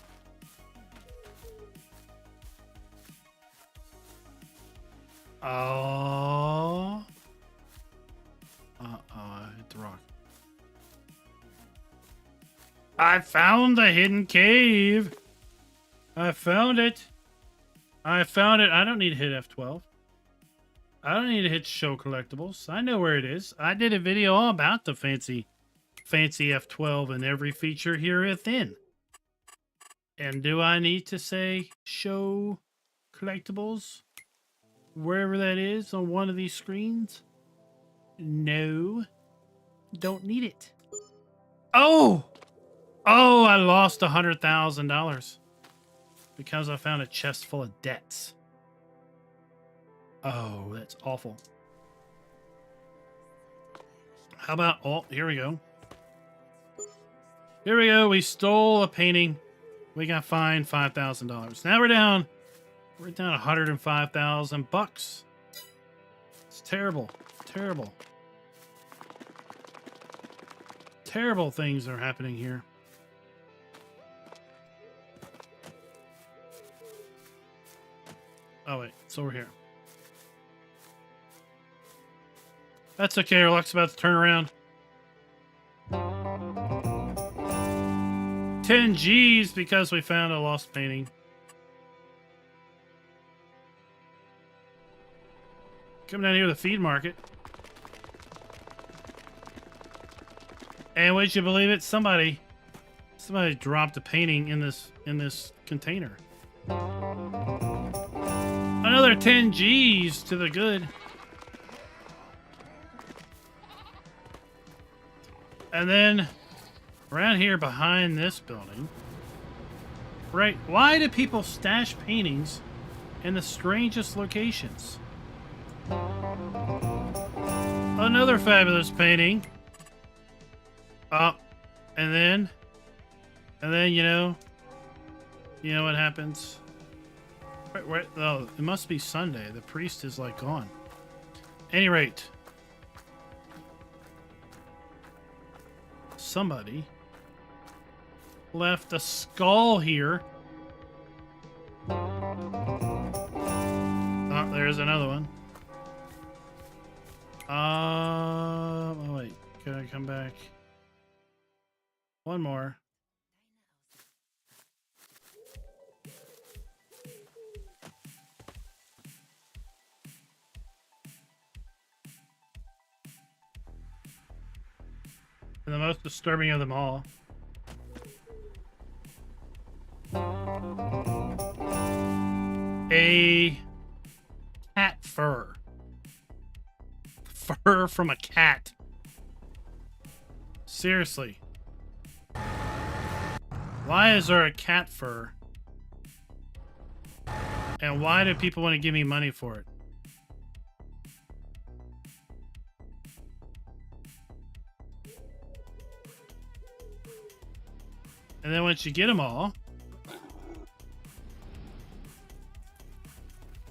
Oh. I hit the rock. I found the hidden cave. I found it. I found it. I don't need to hit F12. I don't need to hit show collectibles. I know where it is. I did a video all about the fancy F12 and every feature here within. And do I need to say show collectibles wherever that is on one of these screens? No. Don't need it. Oh! Oh, I lost $100,000 because I found a chest full of debts. Oh, that's awful. How about, oh, here we go. Here we go. We stole a painting. We got fined $5,000. Now we're down 105,000 bucks. It's terrible. Terrible. terrible things are happening here. Oh wait, it's over here. That's okay, our luck's about to turn around. 10 G's because we found a lost painting. Coming down here to the feed market. And would you believe it? Somebody dropped a painting in this container. Another 10 G's to the good. And then around here behind this building. Right, why do people stash paintings in the strangest locations? Another fabulous painting. Oh, and then you know what happens? Right, oh, it must be Sunday. The priest is like gone. Any rate, somebody left a skull here. Oh, there's another one. Oh wait, can I come back? One more. And the most disturbing of them all. A cat fur. Fur from a cat. Seriously. Why is there a cat fur? And why do people want to give me money for it? And then once you get them all,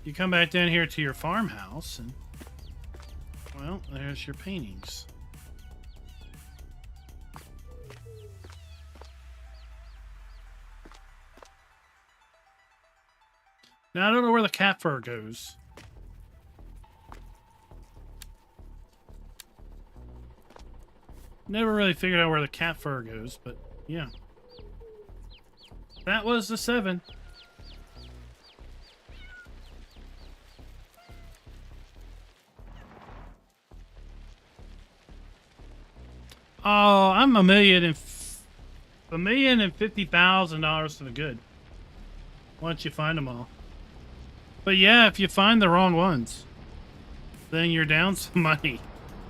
you come back down here to your farmhouse and, well, there's your paintings. Now, I don't know where the cat fur goes. Never really figured out where the cat fur goes, but yeah. That was the 7. Oh, I'm $1,050,000 to the good. Once you find them all. But yeah, if you find the wrong ones, then you're down some money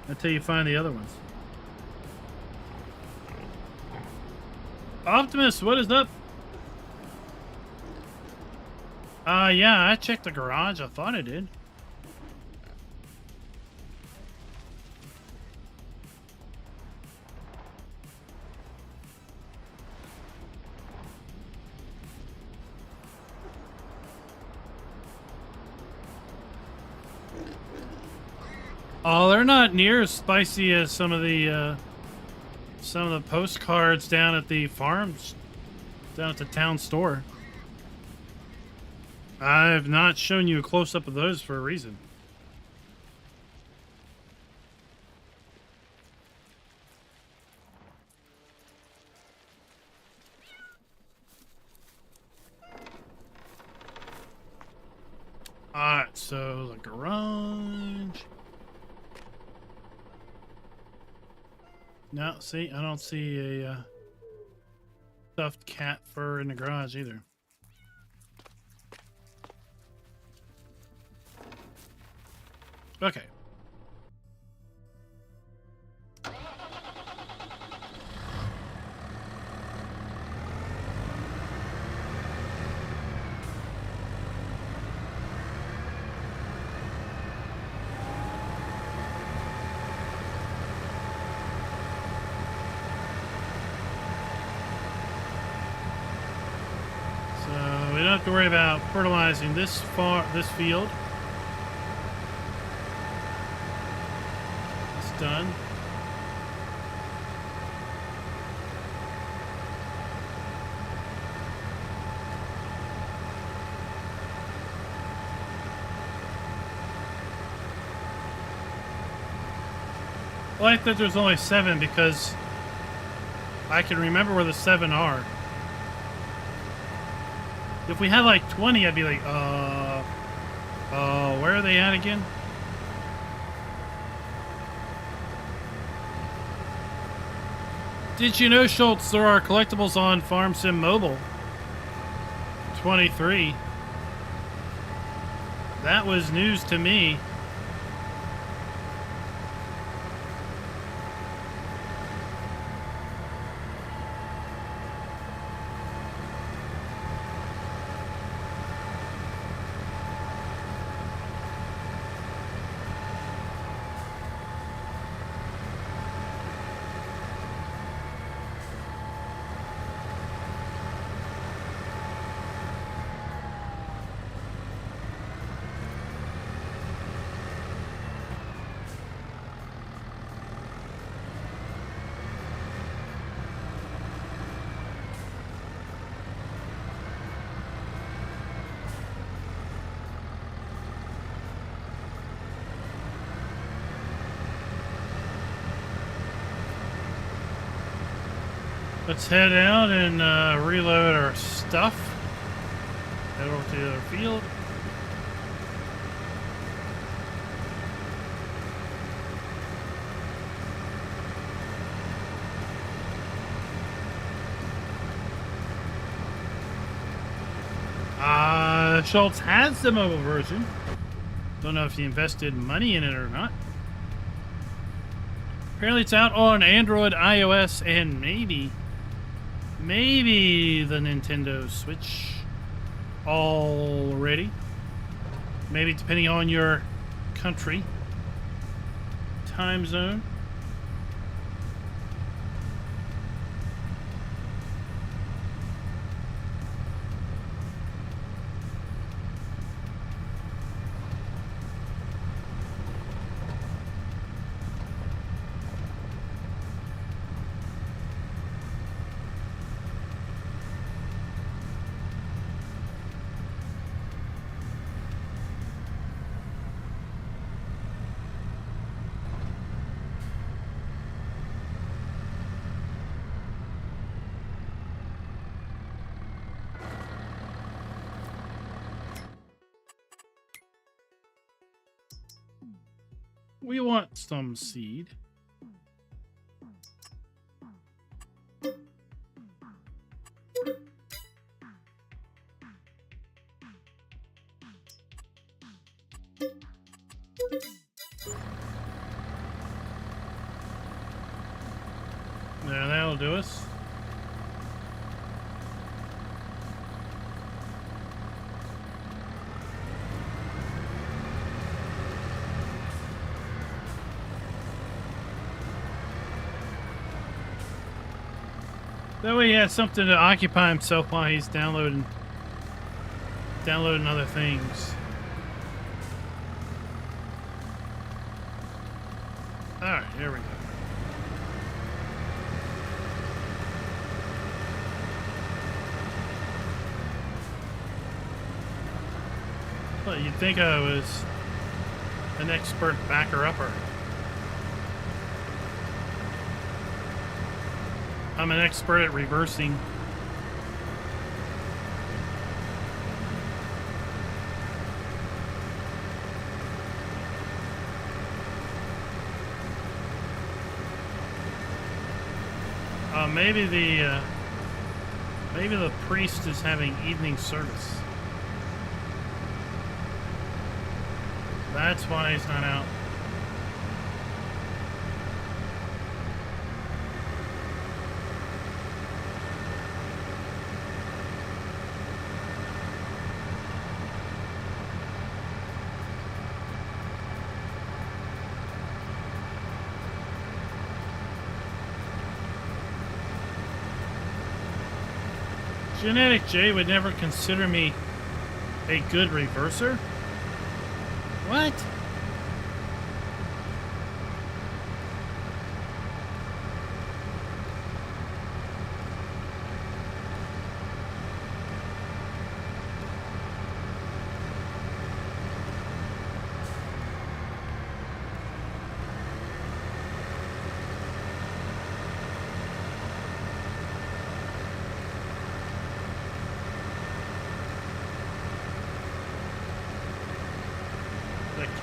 until you find the other ones. Optimus, what is up? Yeah, I checked the garage. I thought I did. Oh, they're not near as spicy as some of the postcards down at the farms, down at the town store. I've not shown you a close-up of those for a reason. Alright, so the garage. No, see, I don't see a stuffed cat fur in the garage either. Okay. We don't have to worry about fertilizing this field. It's done. Well, I thought there's only 7 because I can remember where the 7 are. If we had like 20, I'd be like, where are they at again? Did you know, Schultz, there are collectibles on Farm Sim Mobile 23? That was news to me. Let's head out and reload our stuff. Head over to the other field. Schultz has the mobile version. Don't know if he invested money in it or not. Apparently it's out on Android, iOS, and maybe the Nintendo Switch already. Maybe depending on your country, time zone. We want some seed. Yeah, that'll do us. That way he has something to occupy himself while he's downloading other things. Alright, here we go. Well, you'd think I was an expert backer-upper. I'm an expert at reversing. Maybe the priest is having evening service. That's why he's not out. Genetic J would never consider me a good reverser? What?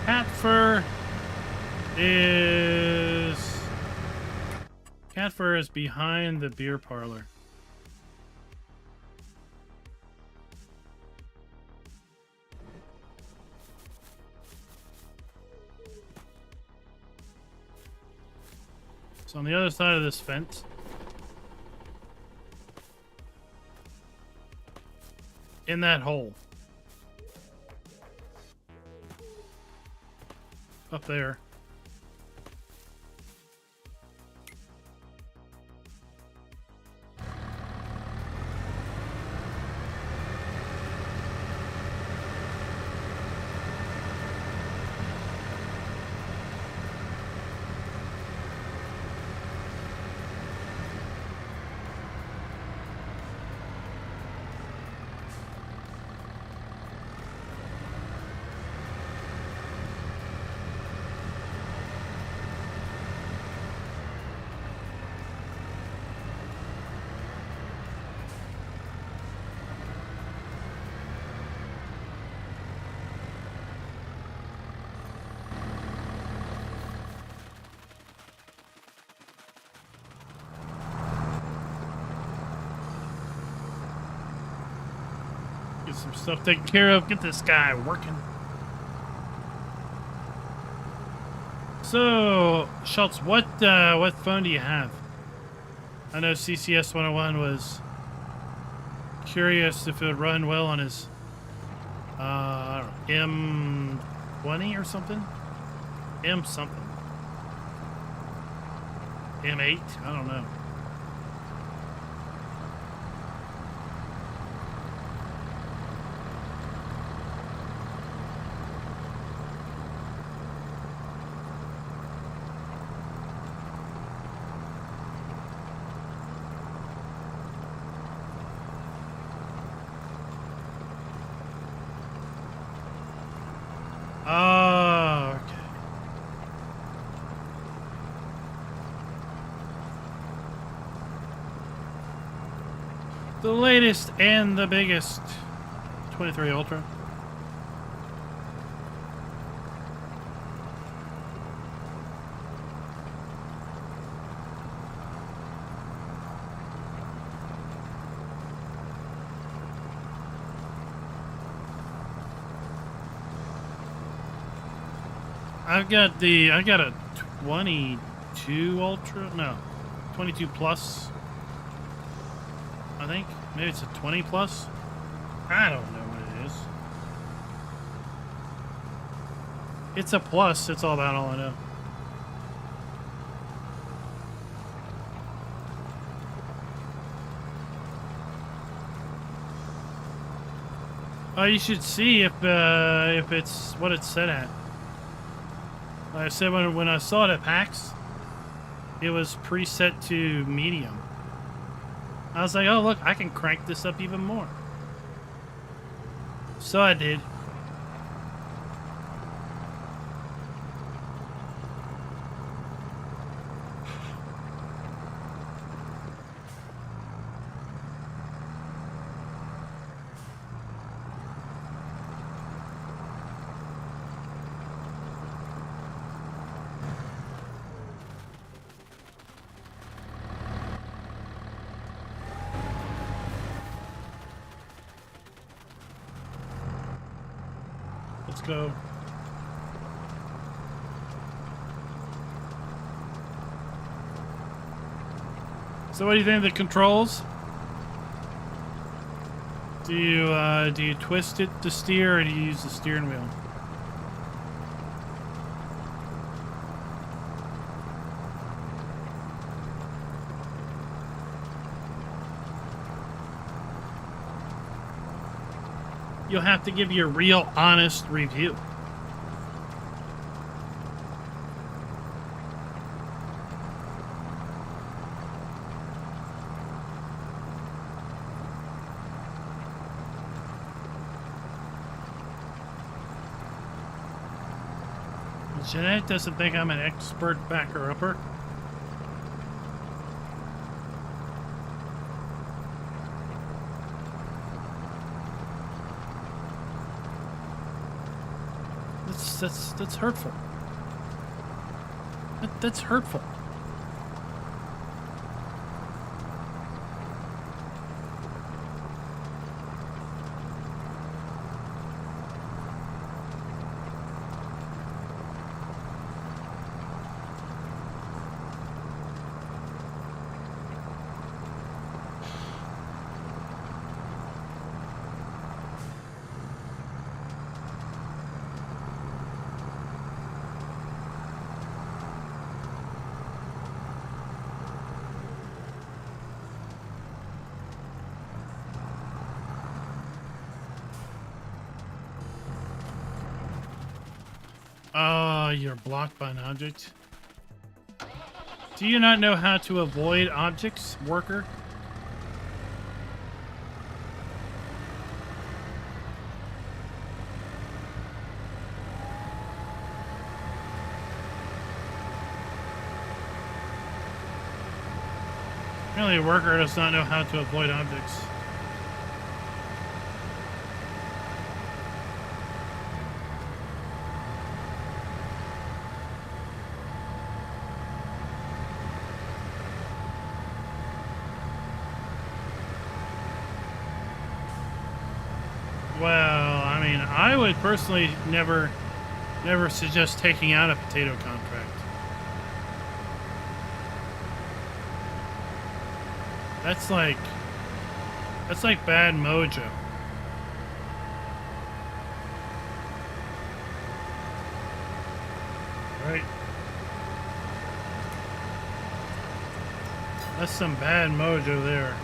cat fur is behind the beer parlor. It's on the other side of this fence. In that hole. Up there. Get some stuff taken care of. Get this guy working. So, Schultz, what phone do you have? I know CCS 101 was curious if it would run well on his M20 or something. M something. M8? I don't know. Oh, okay. The latest and the biggest 23 Ultra. I got a 22 Ultra, no, 22 Plus, I think. Maybe it's a 20 Plus. I don't know what it is. It's a Plus, it's all about all I know. Oh, you should see if it's what it's set at. Like I said, when I saw it at PAX, it was preset to medium. I was like, oh look, I can crank this up even more. So I did. Let's go. So what do you think of the controls? Do you twist it to steer, or do you use the steering wheel? You'll have to give your real, honest review. Jeanette doesn't think I'm an expert backer-upper. That's hurtful. That's hurtful. Oh, you're blocked by an object. Do you not know how to avoid objects, worker? Apparently a worker does not know how to avoid objects. Well, I mean, I would personally never suggest taking out a potato contract. That's like bad mojo. Right? That's some bad mojo there.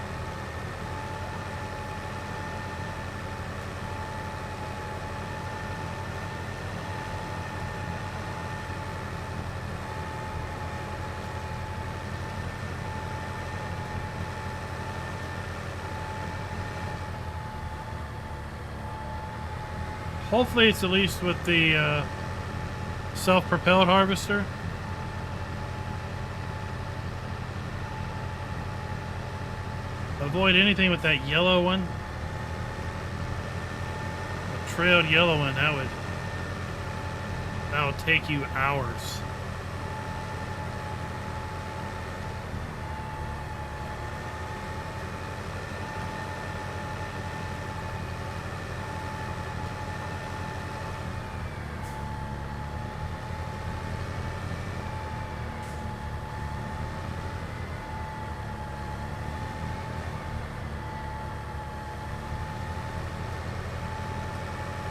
Hopefully it's at least with the self-propelled harvester. Avoid anything with that yellow one. The trailed yellow one, that'll take you hours.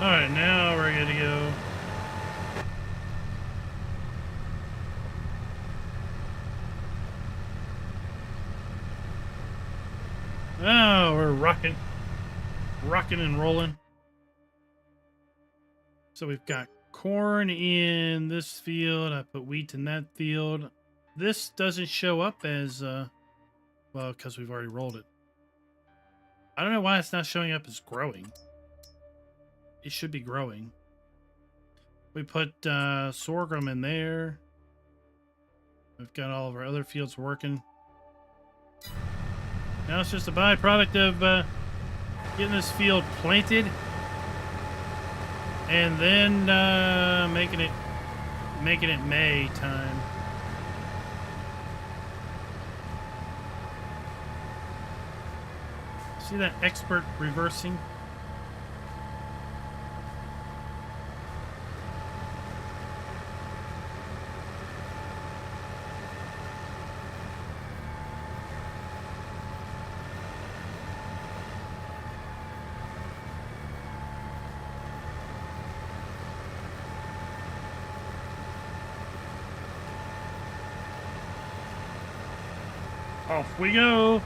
Alright, now we're good to go. Oh, we're rocking and rolling. So we've got corn in this field. I put wheat in that field. This doesn't show up as, well, because we've already rolled it. I don't know why it's not showing up as growing. It should be growing. We put sorghum in there. We've got all of our other fields working. Now it's just a byproduct of getting this field planted and then making it May time. See that expert reversing? Off we go.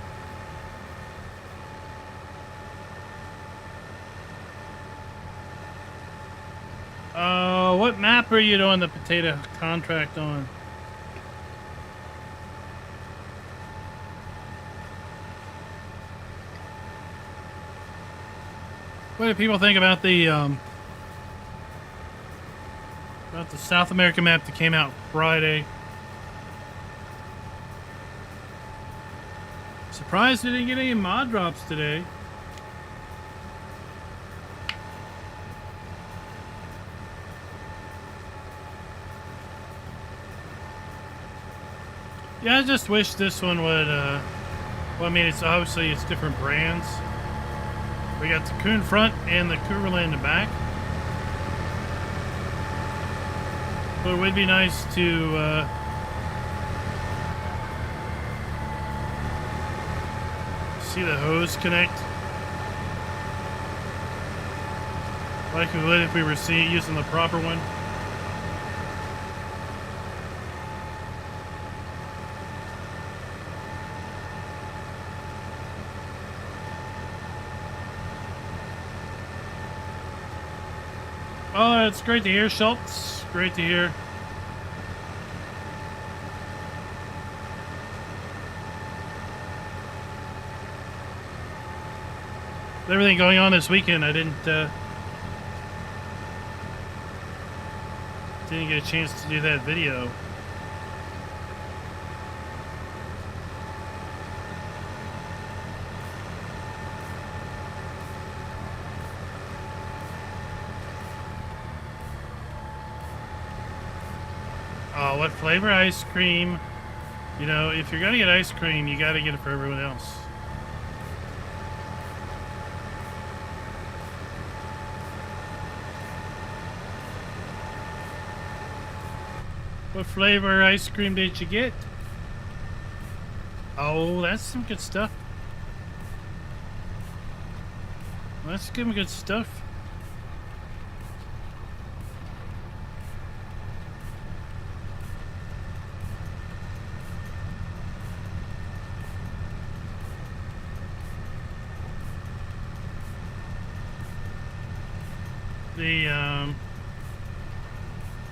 What map are you doing the potato contract on? What do people think about the South American map that came out Friday? Surprised we didn't get any mod drops today. Yeah, I just wish this one would, well, I mean, it's obviously it's different brands. We got the Kuhn front and the Cougar in the back. But it would be nice to, see the hose connect. Like we would if we were using the proper one. Oh, it's great to hear, Schultz. Great to hear. With everything going on this weekend, I didn't get a chance to do that video. Oh, what flavor ice cream? You know, if you're gonna get ice cream, you gotta get it for everyone else. What flavor ice cream did you get? Oh, that's some good stuff. That's some good stuff.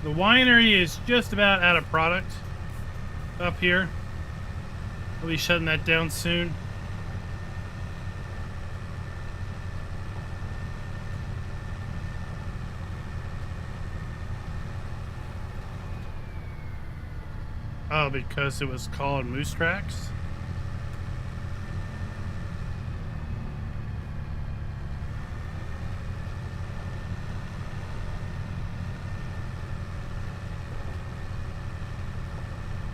The winery is just about out of product up here. We'll be shutting that down soon. Oh, because it was called Moose Tracks?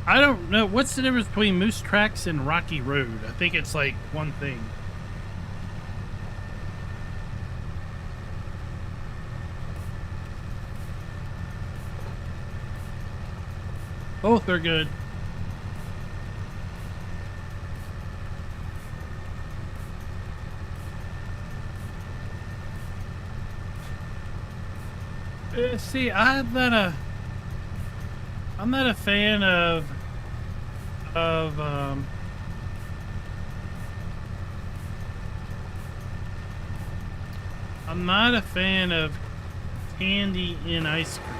I don't know. What's the difference between Moose Tracks and Rocky Road? I think it's like one thing. Both are good. See, I'm not a fan of I'm not a fan of candy in ice cream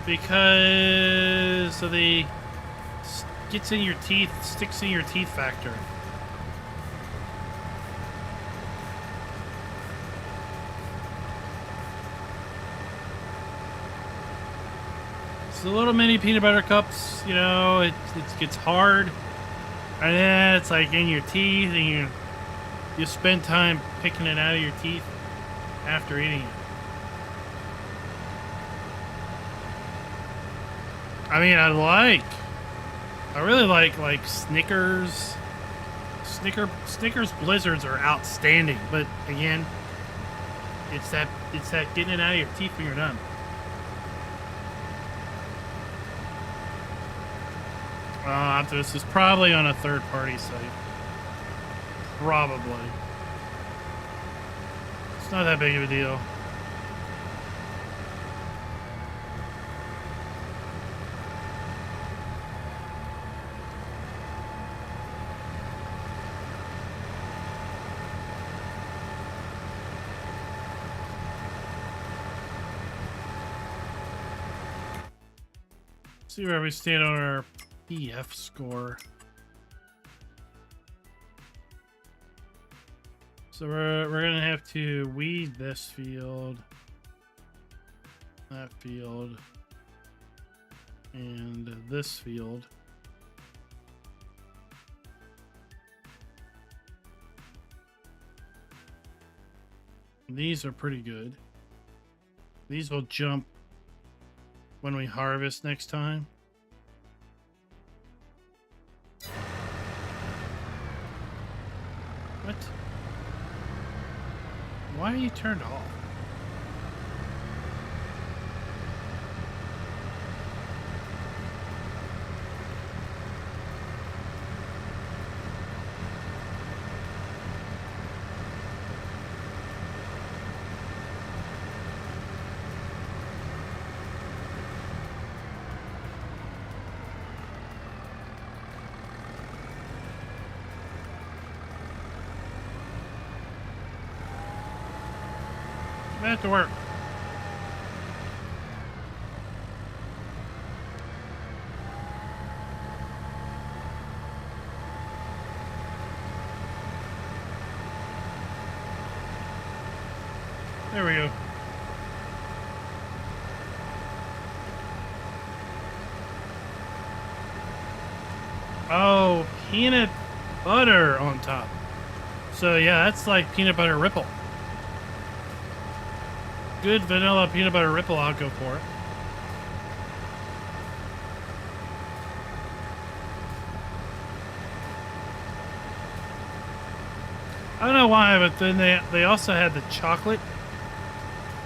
because of the gets in your teeth, sticks in your teeth factor. The little mini peanut butter cups, you know, it gets hard, and then it's like in your teeth, and you spend time picking it out of your teeth after eating it. I mean, I really like Snickers. Snickers Blizzards are outstanding, but again, it's that getting it out of your teeth when you're done. This is probably on a third-party site. Probably. It's not that big of a deal. See where we stand on our PF score. So we're gonna have to weed this field, that field, and this field. These are pretty good. These will jump when we harvest next time. What? Why are you turned off? That to work. There we go. Oh, peanut butter on top. So yeah, that's like peanut butter ripple. Good vanilla peanut butter ripple, I'll go for it. I don't know why, but then they also had the chocolate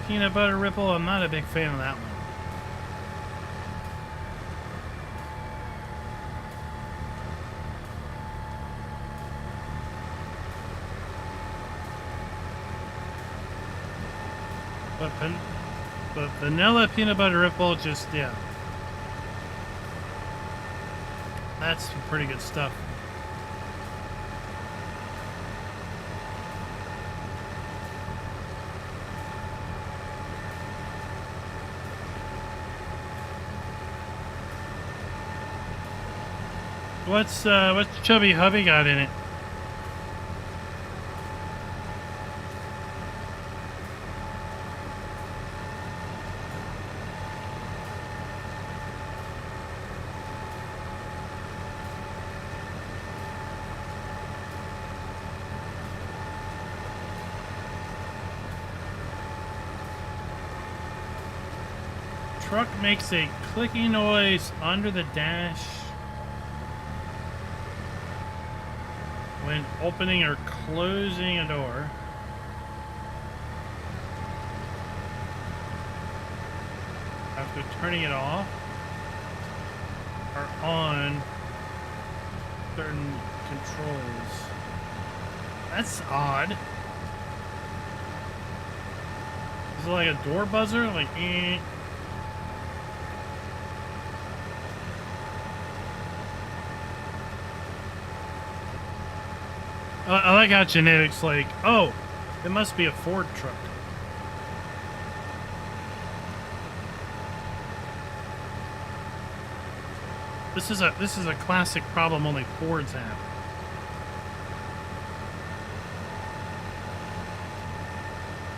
peanut butter ripple. I'm not a big fan of that one. But vanilla peanut butter ripple, just, yeah. That's some pretty good stuff. What's Chubby Hubby got in it? Truck makes a clicking noise under the dash when opening or closing a door. After turning it off or on certain controls. That's odd. Is it like a door buzzer? Like, eh. I like how genetics like, oh, it must be a Ford truck. This is a classic problem only Fords have.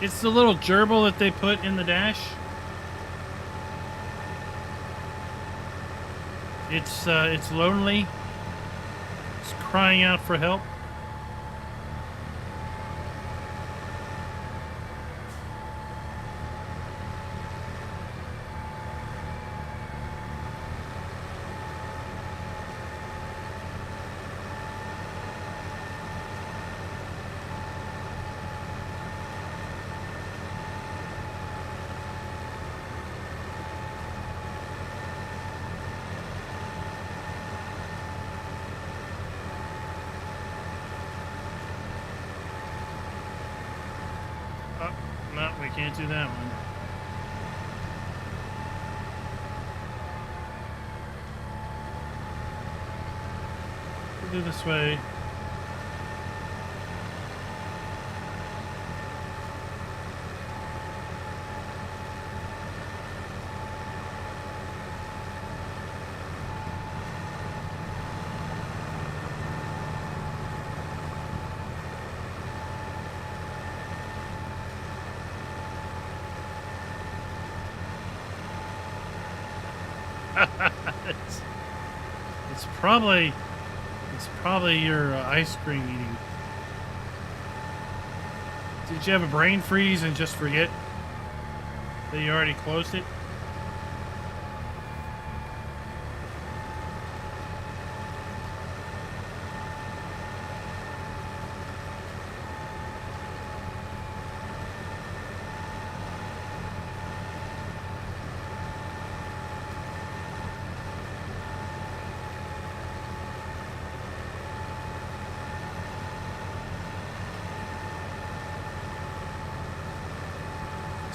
It's the little gerbil that they put in the dash. It's lonely. It's crying out for help. No, we can't do that one. We'll do this way. It's probably your ice cream eating. Did you have a brain freeze and just forget that you already closed it?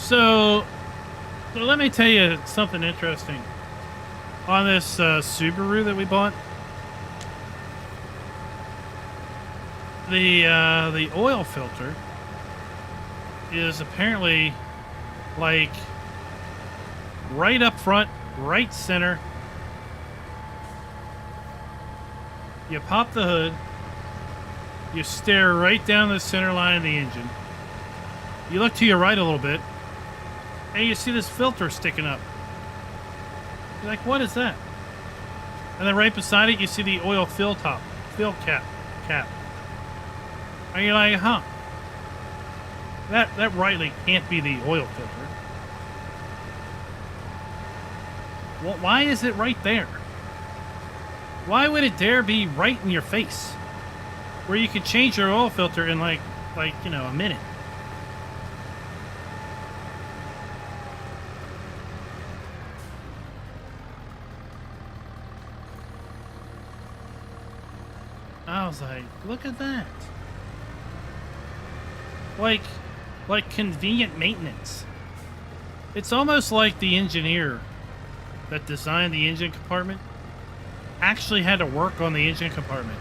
So let me tell you something interesting. On this Subaru that we bought, the oil filter is apparently like right up front, right center. You pop the hood, you stare right down the center line of the engine. You look to your right a little bit, and you see this filter sticking up. You're like, what is that? And then right beside it, you see the oil fill cap. And you're like, huh? That rightly can't be the oil filter. Well, why is it right there? Why would it dare be right in your face? Where you could change your oil filter in like, you know, a minute. I was like, look at that. Like convenient maintenance. It's almost like the engineer that designed the engine compartment actually had to work on the engine compartment.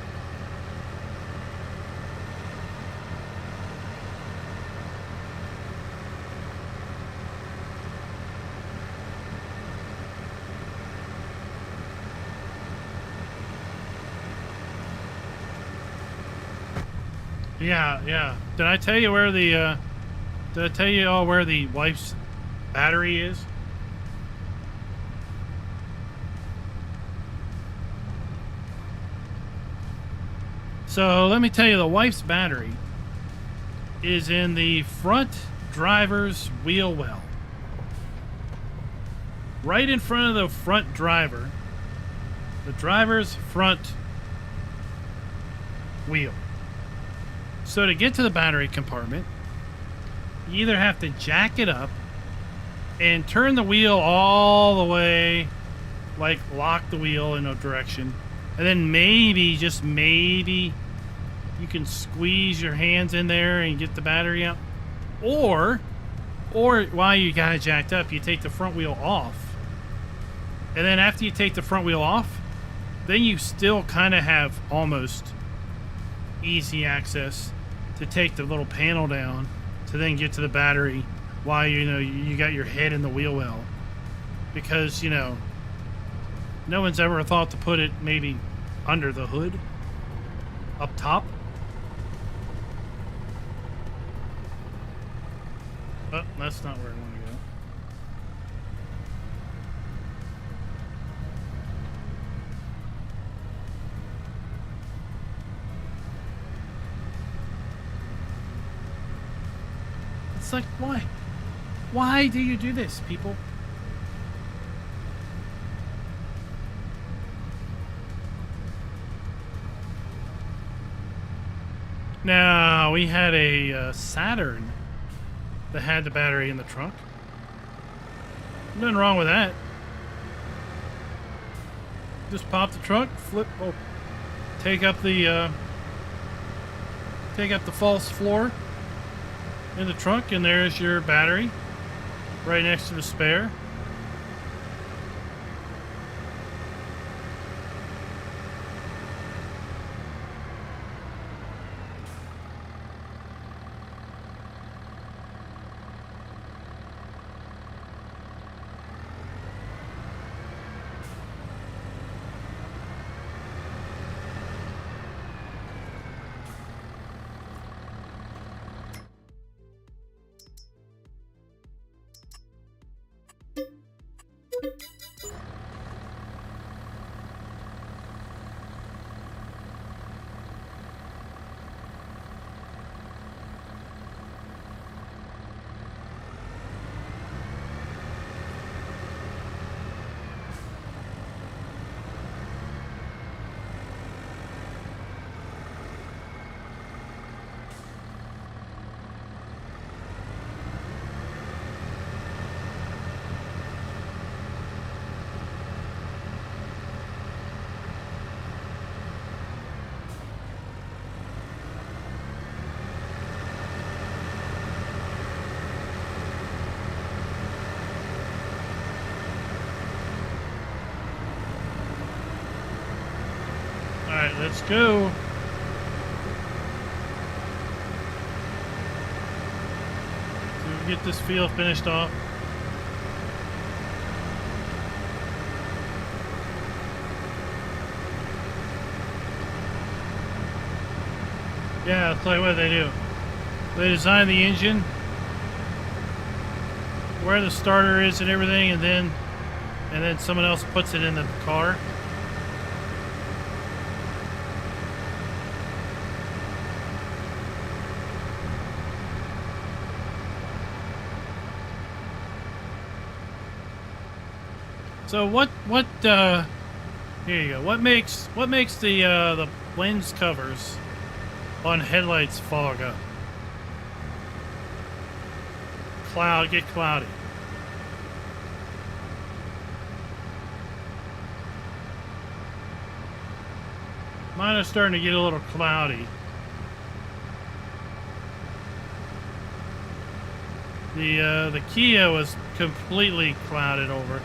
Yeah. Did I tell you where the did I tell you all where the wife's battery is? So let me tell you, the wife's battery is in the front driver's wheel well. Right in front of the front driver, the driver's front wheel. So to get to the battery compartment, you either have to jack it up and turn the wheel all the way, like lock the wheel in a direction, and then maybe, just maybe, you can squeeze your hands in there and get the battery out. Or while you got it jacked up, you take the front wheel off. And then after you take the front wheel off, then you still kind of have almost easy access to take the little panel down to then get to the battery while you got your head in the wheel well. Because, you know, no one's ever thought to put it maybe under the hood, up top. Oh, that's not where I want to go. It's like, why? Why do you do this, people? Now, we had a Saturn that had the battery in the trunk. Nothing wrong with that. Just pop the trunk, flip, take up the false floor in the trunk, and there's your battery right next to the spare. Let's go. So we get this field finished off. Yeah, I'll tell you what they do. They design the engine, where the starter is and everything, and then someone else puts it in the car. So what here you go. What makes the lens covers on headlights fog up? Get cloudy. Mine are starting to get a little cloudy. The Kia was completely clouded over.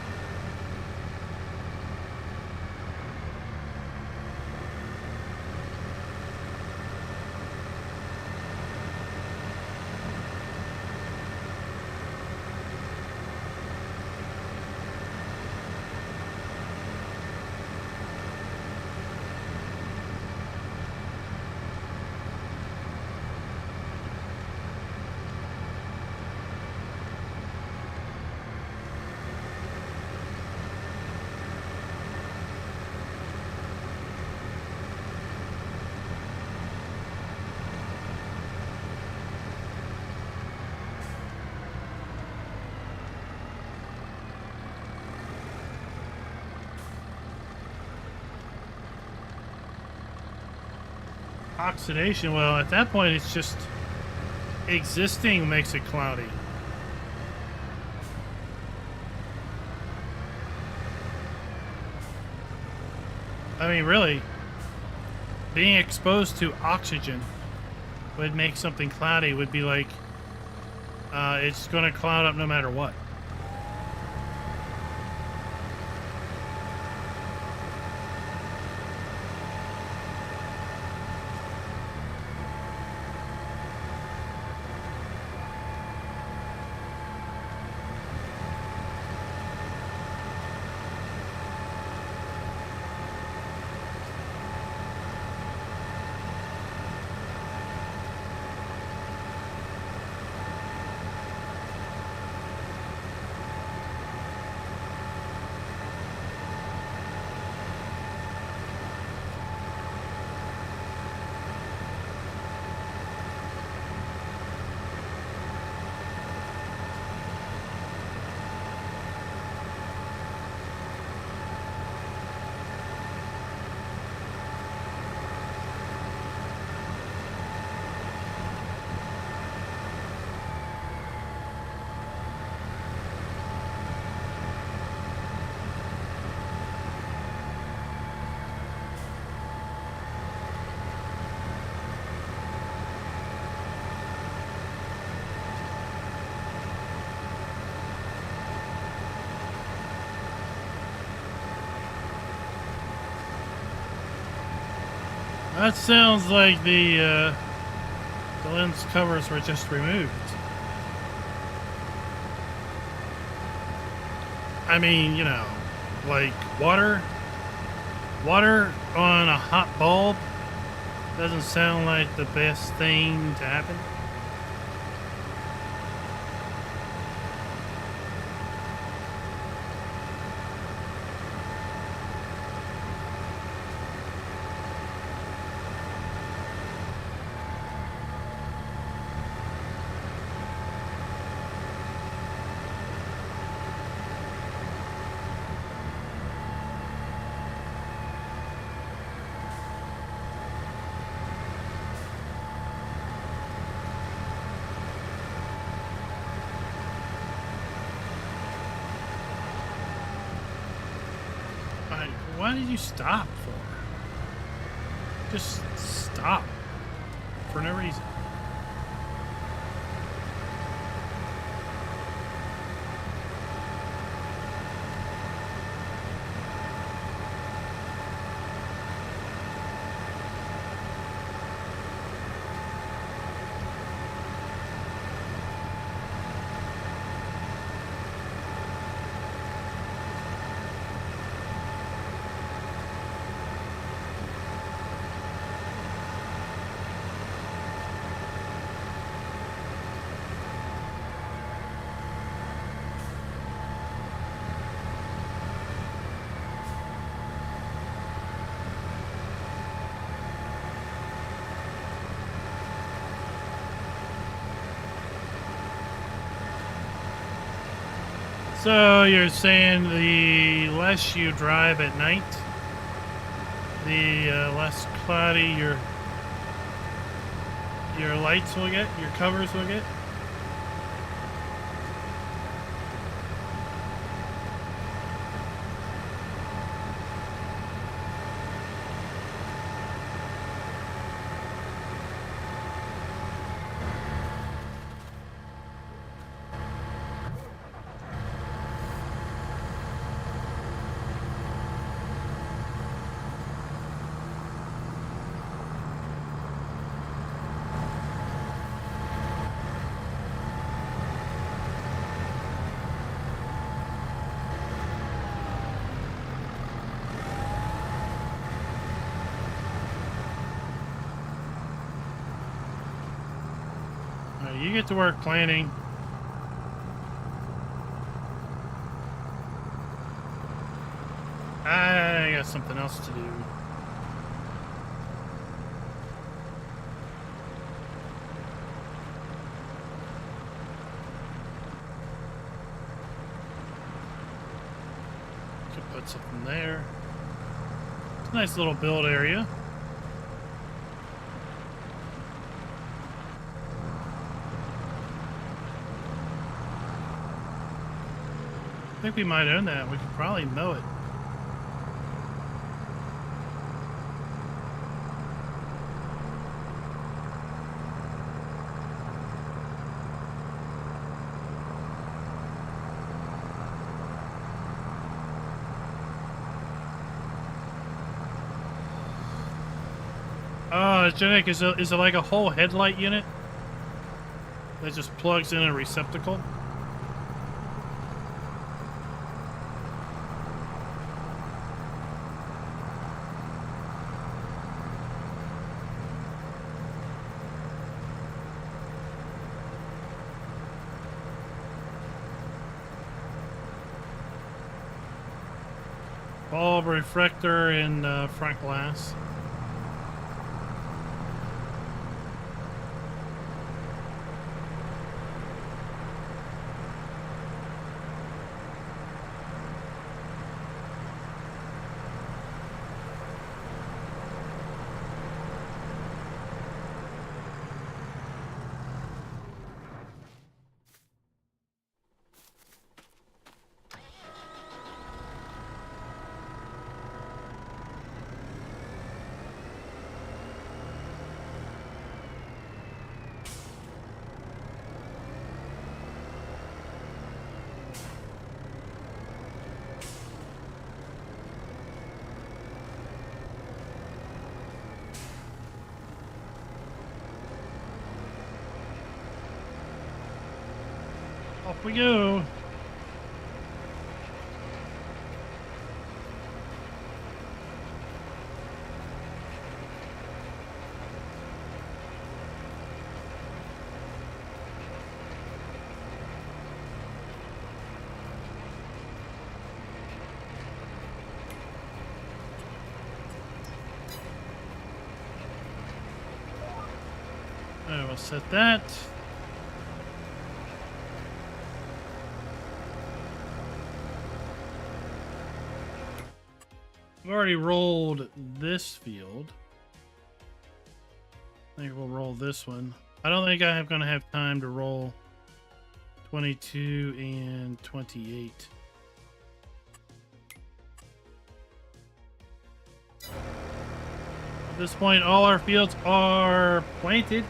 Oxidation, well, at that point it's just existing makes it cloudy. I mean, really, being exposed to oxygen would make something cloudy. Would be like it's going to cloud up no matter what. That sounds like the lens covers were just removed. I mean, you know, like water on a hot bulb doesn't sound like the best thing to happen. Why did you stop for? Just stop for no reason. So you're saying the less you drive at night, the less cloudy your lights will get, your covers will get? You get to work planning. I got something else to do. Could put something there. It's a nice little build area. I think we might own that. We could probably mow it. Oh, Janek, is it like a whole headlight unit that just plugs in a receptacle? Bulb, reflector, and front glass. Off we go. I will set that. I've already rolled this field. I think we'll roll this one. I don't think I'm going to have time to roll 22 and 28. At this point, all our fields are planted.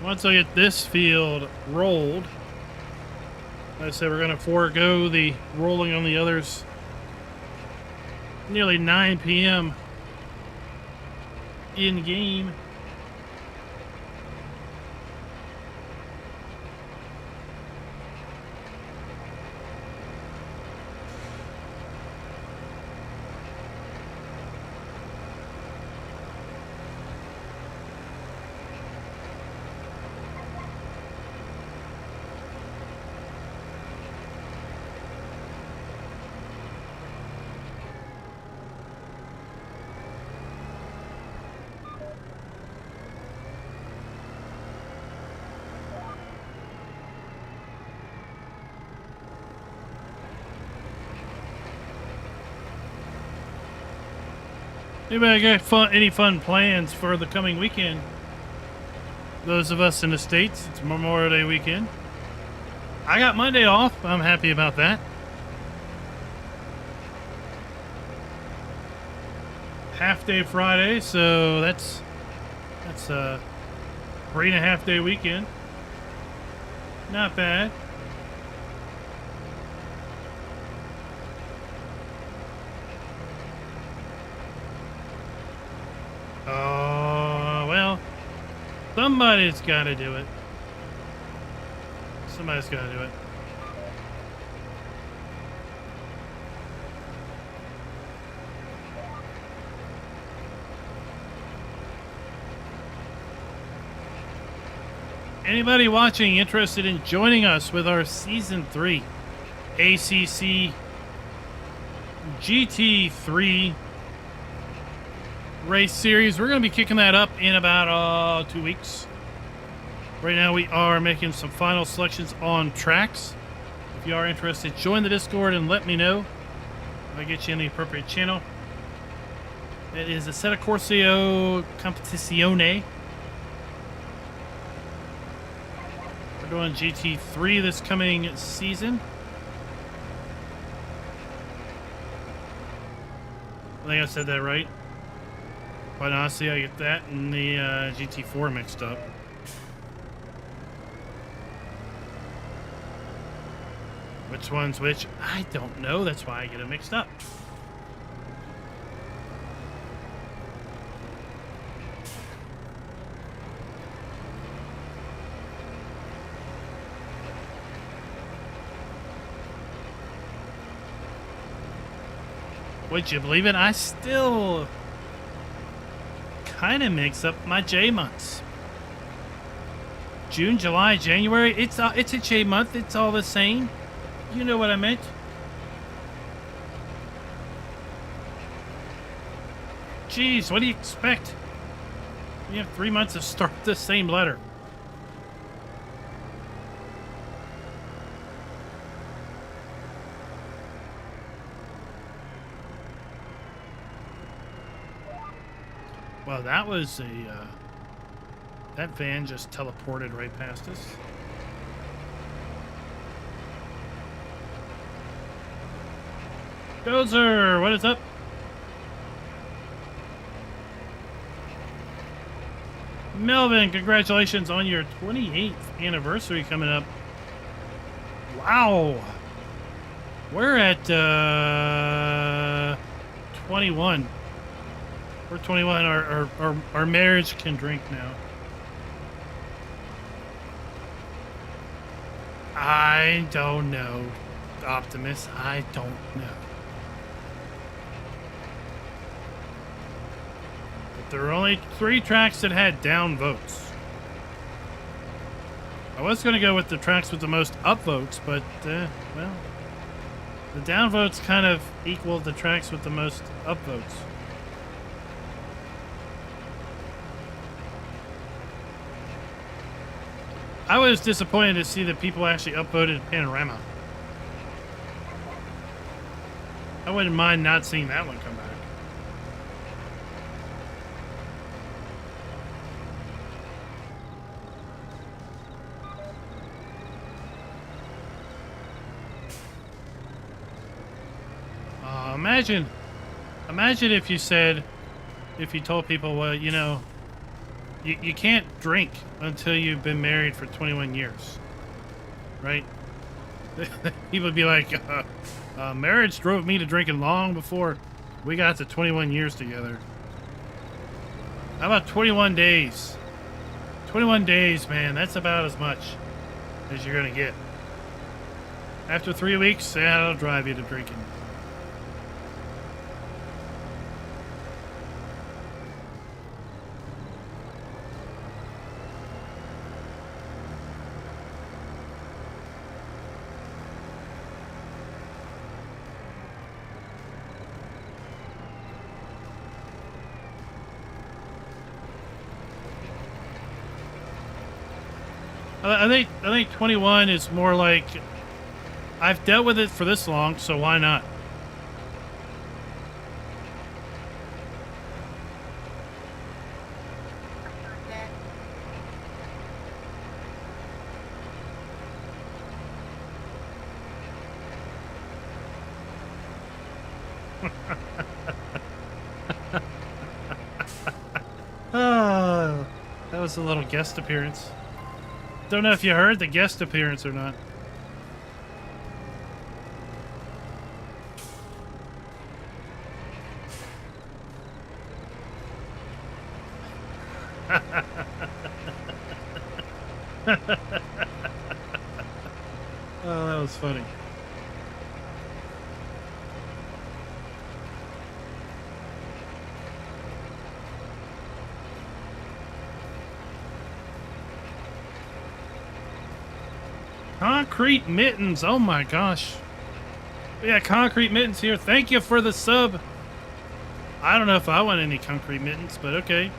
Once I get this field rolled, like I said, we're going to forego the rolling on the others. Nearly 9 p.m. in game. Anybody got any fun plans for the coming weekend? Those of us in the States, it's Memorial Day weekend. I got Monday off. I'm happy about that. Half day Friday, so that's a 3.5 day weekend. Not bad. Oh, well, somebody's got to do it. Somebody's got to do it. Anybody watching interested in joining us with our Season 3 ACC GT3 race series? We're going to be kicking that up in about 2 weeks. Right now we are making some final selections on tracks. If you are interested, join the Discord and let me know if I get you in the appropriate channel. It is a Assetto Corsa Competizione. We're doing GT3 this coming season. I think I said that right. Quite honestly, I get that and the GT4 mixed up. Which one's which? I don't know. That's why I get it mixed up. Would you believe it? I still kind of mix up my J months. June, July, January. It's a J month. It's all the same. You know what I meant. Jeez, what do you expect? You have 3 months to start the same letter. Well, that was a... that van just teleported right past us. Dozer, what is up? Melvin, congratulations on your 28th anniversary coming up. Wow. We're at 21. We're 21. Our marriage can drink now. I don't know, Optimus. I don't know. There were only 3 tracks that had down votes. I was going to go with the tracks with the most up votes, but, well, the down votes kind of equal the tracks with the most up votes. I was disappointed to see that people actually upvoted Panorama. I wouldn't mind not seeing that one come back. Imagine if you said, if you told people, well, you know, you can't drink until you've been married for 21 years, right? People would be like, marriage drove me to drinking long before we got to 21 years together. How about 21 days? 21 days, man, that's about as much as you're going to get. After 3 weeks, that'll drive you to drinking. I think 21 is more like, I've dealt with it for this long, so why not? Oh, that was a little guest appearance. Don't know if you heard the guest appearance or not. Oh, that was funny. Concrete Mittens, oh my gosh. Yeah, Concrete Mittens here. Thank you for the sub. I don't know if I want any Concrete Mittens, but okay.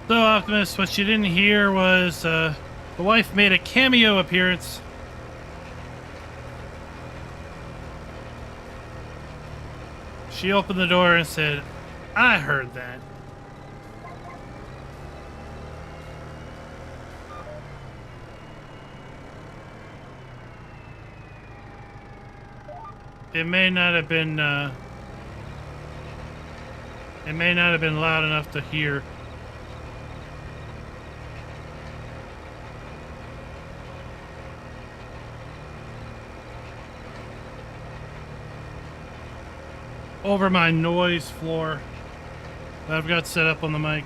So, Optimus, what you didn't hear was the wife made a cameo appearance. She opened the door and said, "I heard that." It may not have been loud enough to hear. Over my noise floor that I've got set up on the mic.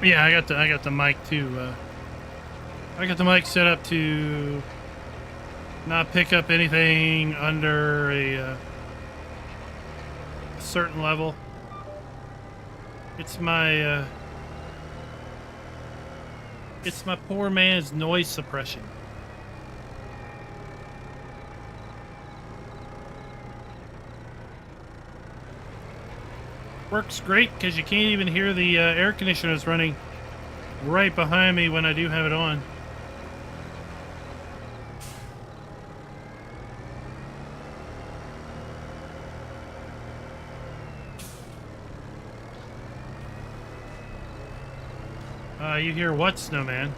Yeah, I got the mic too. I got the mic set up to not pick up anything under a certain level. It's my poor man's noise suppression. Works great because you can't even hear the air conditioners running right behind me when I do have it on. You hear what, Snowman?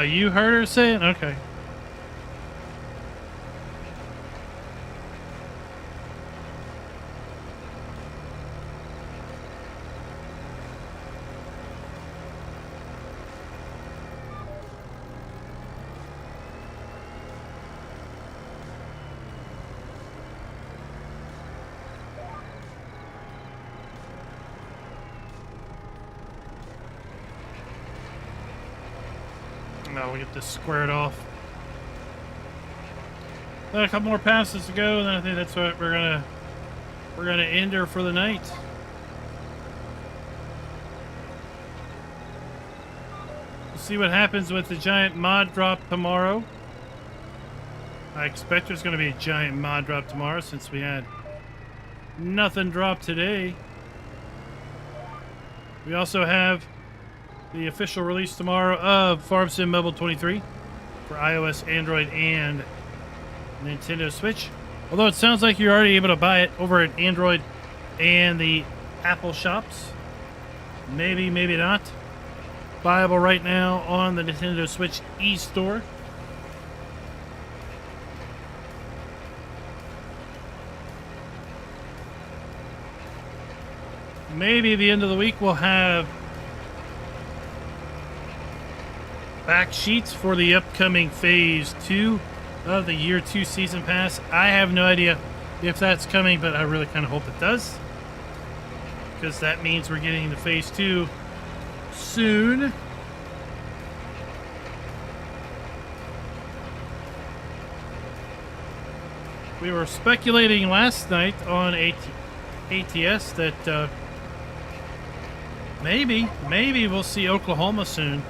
You heard her say it? Okay. Now we'll get this squared off. Got a couple more passes to go, and then I think that's what we're gonna end her for the night. We'll see what happens with the giant mod drop tomorrow. I expect there's gonna be a giant mod drop tomorrow since we had nothing drop today. We also have the official release tomorrow of Farm Sim Mobile 23 for iOS, Android, and Nintendo Switch. Although it sounds like you're already able to buy it over at Android and the Apple shops. Maybe, maybe not. Buyable right now on the Nintendo Switch eStore. Maybe at the end of the week we'll have back sheets for the upcoming Phase 2 of the Year 2 Season Pass. I have no idea if that's coming, but I really kind of hope it does, because that means we're getting to Phase 2 soon. We were speculating last night on ATS that maybe we'll see Oklahoma soon.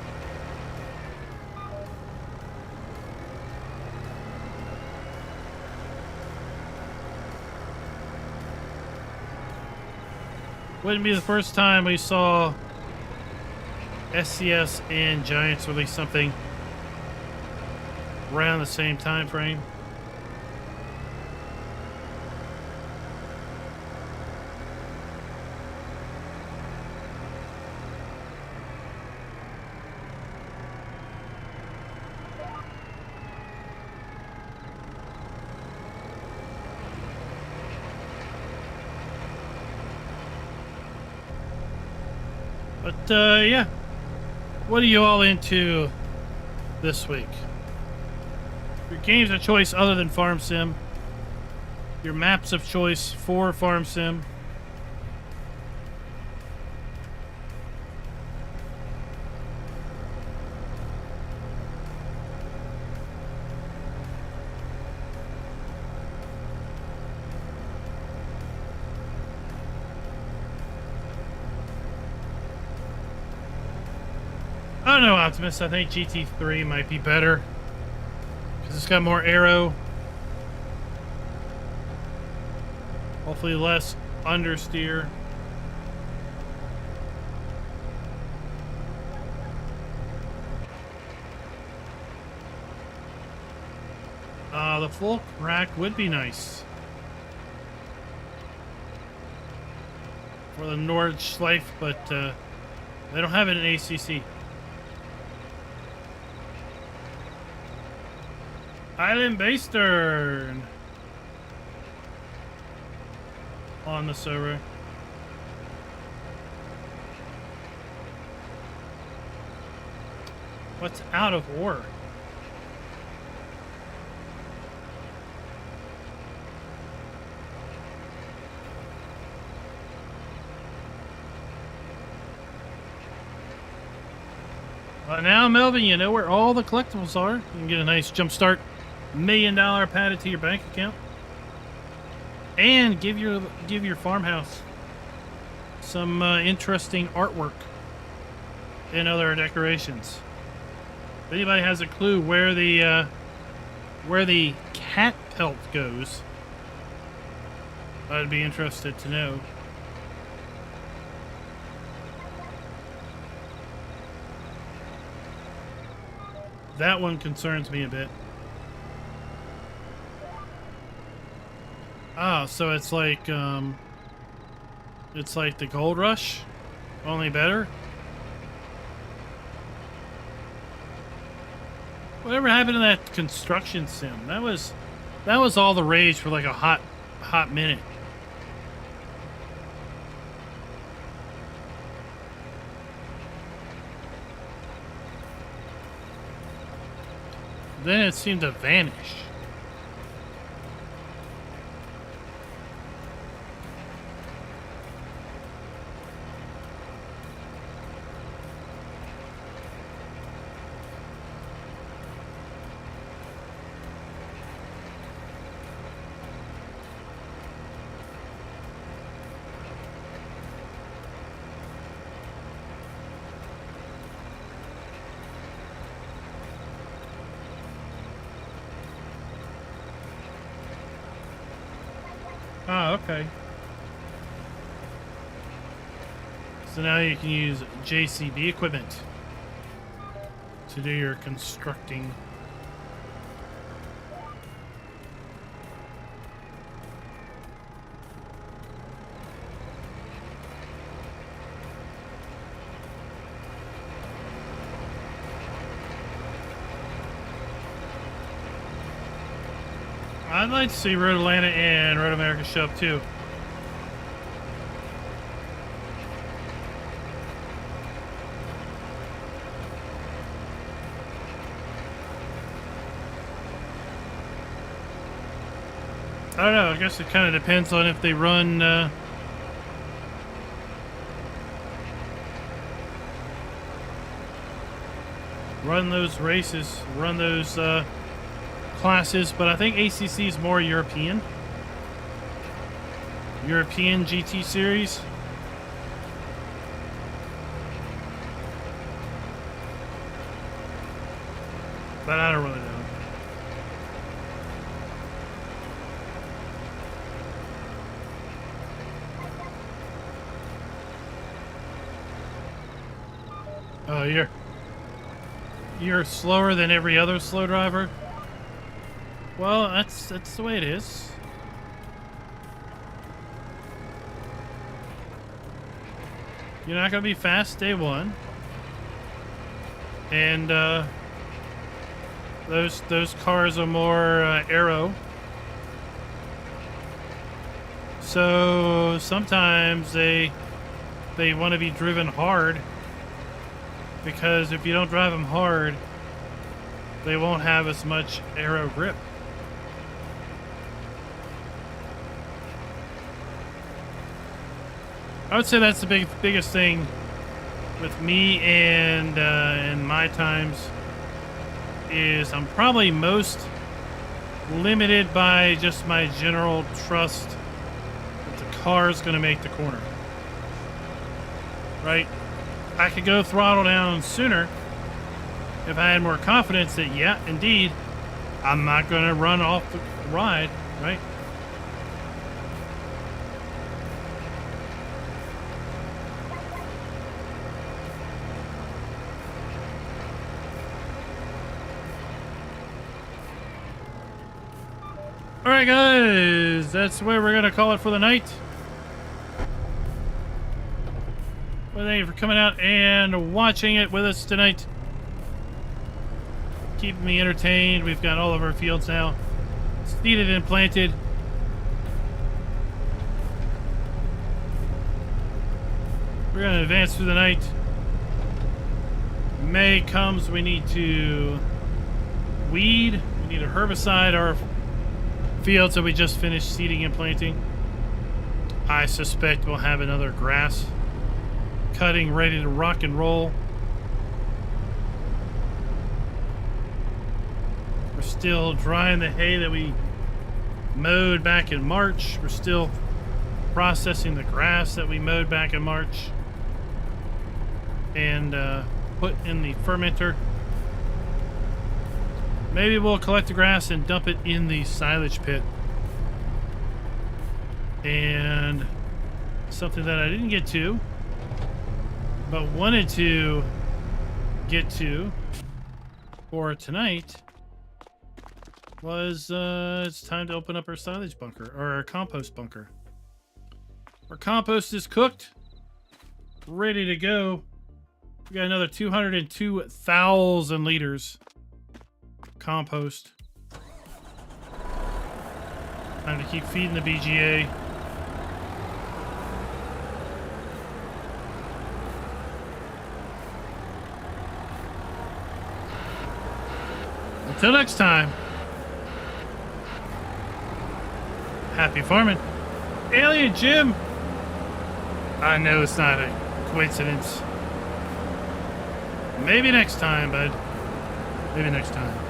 Wouldn't be the first time we saw SCS and Giants release something around the same time frame. But, yeah. What are you all into this week? Your games of choice other than Farm Sim. Your maps of choice for Farm Sim. I don't know, Optimus. I think GT3 might be better because it's got more aero. Hopefully less understeer. The full rack would be nice for the Nordschleife, but they don't have it in ACC. Island Bastern on the server. What's out of ore? Well, now, Melvin, you know where all the collectibles are. You can get a nice jump start $1 million padded to your bank account, and give your farmhouse some interesting artwork and other decorations. If anybody has a clue where the cat pelt goes, I'd be interested to know. That one concerns me a bit. Ah, so it's like the Gold Rush, only better. Whatever happened to that construction sim? That was all the rage for like a hot minute. Then it seemed to vanish. Ah, okay. So now you can use JCB equipment to do your constructing. I'd like to see Road Atlanta and Road America show up too. I don't know. I guess it kind of depends on if they run run those races, run those classes. But I think ACC is more European GT series. But I don't really know. Oh, you're slower than every other slow driver? Well, that's the way it is. You're not gonna be fast day one. And those cars are more aero. So sometimes they want to be driven hard. Because if you don't drive them hard, they won't have as much aero grip. I would say that's the biggest thing with me and my times is I'm probably most limited by just my general trust that the car is going to make the corner. Right? I could go throttle down sooner if I had more confidence that, yeah, indeed, I'm not going to run off the ride, right? All right, guys, that's where we're going to call it for the night. Well, thank you for coming out and watching it with us tonight. Keeping me entertained. We've got all of our fields now seeded and planted. We're going to advance through the night. May comes, we need to weed. We need to herbicide our fields that we just finished seeding and planting. I suspect we'll have another grass cutting ready to rock and roll. We're still drying the hay that we mowed back in March. We're still processing the grass that we mowed back in March and put in the fermenter. Maybe we'll collect the grass and dump it in the silage pit. And something that I didn't get to, but wanted to get to for tonight was it's time to open up our silage bunker, or our compost bunker. Our compost is cooked, ready to go. We got another 202,000 liters compost. Time to keep feeding the BGA. Until next time, happy farming. Alien Jim! I know it's not a coincidence. Maybe next time, bud. Maybe next time.